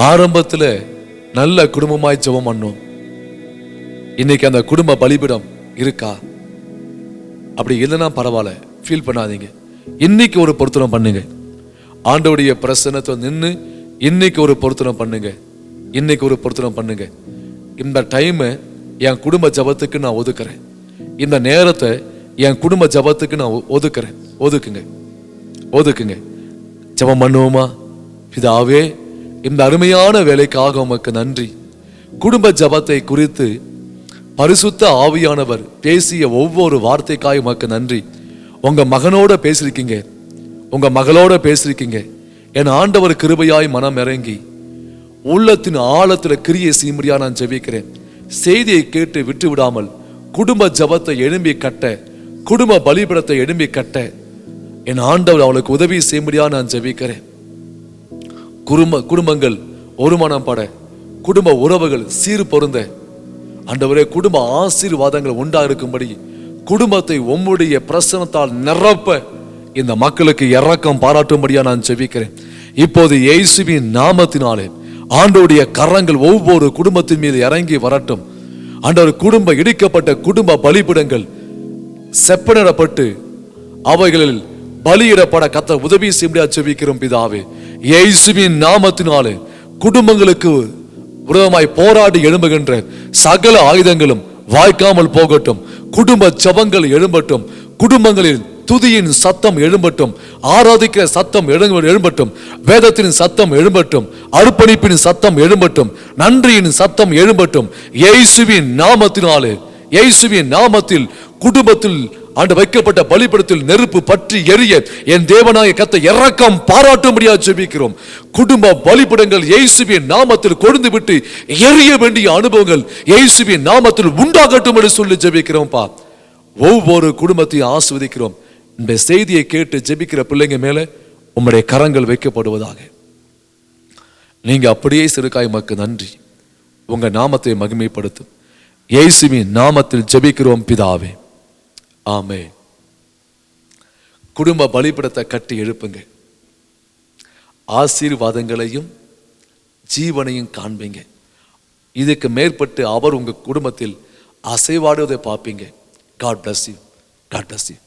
ஆரம்பத்துல நல்ல குடும்பமாய் ஜெபம் பண்ணோம். இன்னைக்கு அந்த குடும்ப பலிபீடம் இருக்கா? அப்படி இல்லைன்னா பரவாயில்ல, ஃபீல் பண்ணாதீங்க. இன்னைக்கு ஒரு பொருத்தனம் பண்ணுங்க. ஆண்டவருடைய பிரசன்னத்தை நின்று இன்னைக்கு ஒரு பொருத்தனம் பண்ணுங்க. இன்னைக்கு ஒரு பொருத்தனம் பண்ணுங்க. இந்த டைமை என் குடும்ப ஜபத்துக்கு நான் ஒதுக்குறேன். இந்த நேரத்தை என் குடும்ப ஜபத்துக்கு நான் ஒதுக்குறேன். ஒதுக்குங்க. ஜபம் பண்ணுவோமா? பிதாவே, இந்த அருமையான வேலைக்காக உமக்கு நன்றி. குடும்ப ஜபத்தை குறித்து பரிசுத்த ஆவியானவர் பேசிய ஒவ்வொரு வார்த்தைக்காய் உமக்கு நன்றி. உங்க மகனோட பேசிருக்கீங்க, உங்க மகளோட பேசிருக்கீங்க. என் ஆண்டவர் கிருபையாய் மனம் இறங்கி உள்ளத்தின் ஆழத்துல கிரியை செய்யும்படியா நான் ஜெபிக்கிறேன். செய்தியை கேட்டு விட்டு விடாமல் குடும்ப ஜபத்தை எழும்பி கட்ட, குடும்ப பலிபீடத்தை எழும்பி கட்ட என் ஆண்டவர் அவளுக்கு உதவி செய்யும்படியா நான் ஜெபிக்கிறேன். குடும்பங்கள் ஒருமனம் பட, குடும்ப உறவுகள் சீர் பொருந்த ஆண்டவரே, குடும்ப ஆசீர்வாதங்கள் உண்டா இருக்கும்படி குடும்பத்தை உம்முடைய பிரசன்னத்தால் நிரப்ப இந்த மக்களுக்கு இரக்கம் பாராட்டும்படியா நான் ஜெபிக்கிறேன். இப்போது இயேசுவின் நாமத்தினாலே ஆண்டவருடைய கரங்கள் ஒவ்வொரு குடும்பத்தின் மீது இறங்கி வரட்டும். ஆண்டவர், குடும்ப இடிக்கப்பட்ட குடும்ப பலிபீடங்கள் செப்பனிடப்பட்டு அவைகளில் பலியிடப்பட கர்த்தர் உதவி செய்ய ஜெபிக்கிறோம் பிதாவே. இயேசுவின் நாமத்தினாலே குடும்பங்களுக்கு விரோதமாய் போராடி எழும்புகின்ற சகல ஆயுதங்களும் வாய்க்காமல் போகட்டும். குடும்ப ஜபங்கள் எழும்பட்டும். குடும்பங்களில் துதியின் சத்தம் எழும்பட்டும். ஆராதிக்கிற சத்தம் எழும்பட்டும். வேதத்தின் சத்தம் எழும்பட்டும். அர்ப்பணிப்பின் சத்தம் எழும்பட்டும். நன்றியின் சத்தம் எழும்பட்டும். இயேசுவின் நாமத்தினாலே, இயேசுவின் நாமத்தில் குடும்பத்தில் ஆண்டு வைக்கப்பட்ட பலிபீடத்தில் நெருப்பு பற்றி எரிய என் தேவனாய கர்த்தர் இரக்கம் பாராட்டும்படியா ஜெபிக்கிறோம். குடும்ப பலிபீடங்கள் இயேசுவின் நாமத்தில் கொழுந்து விட்டு எரிய வேண்டிய அனுபவங்கள் இயேசுவின் நாமத்தில் உண்டாகட்டும் என்று சொல்லி ஜெபிக்கிறோம்ப்பா. ஒவ்வொரு குடும்பத்தையும் ஆசீர்வதிக்கிறோம். இந்த செய்தியை கேட்டு ஜெபிக்கிற பிள்ளைங்க மேல உம்முடைய கரங்கள் வைக்கப்படுவதாக. நீங்க அப்படியே சிறுகாய் மக்கு நன்றி. உங்க நாமத்தை மகிமைப்படுத்தும் இயேசுவின் நாமத்தில் ஜெபிக்கிறோம் பிதாவே, ஆமென். குடும்ப பலிபீடத்தை கட்டி எழுப்புங்க. ஆசீர்வாதங்களையும் ஜீவனையும் காண்பீங்க. இதுக்கு மேற்பட்டு அவர் உங்க குடும்பத்தில் அசைவாடுவதை பார்ப்பீங்க. God bless you. God bless you.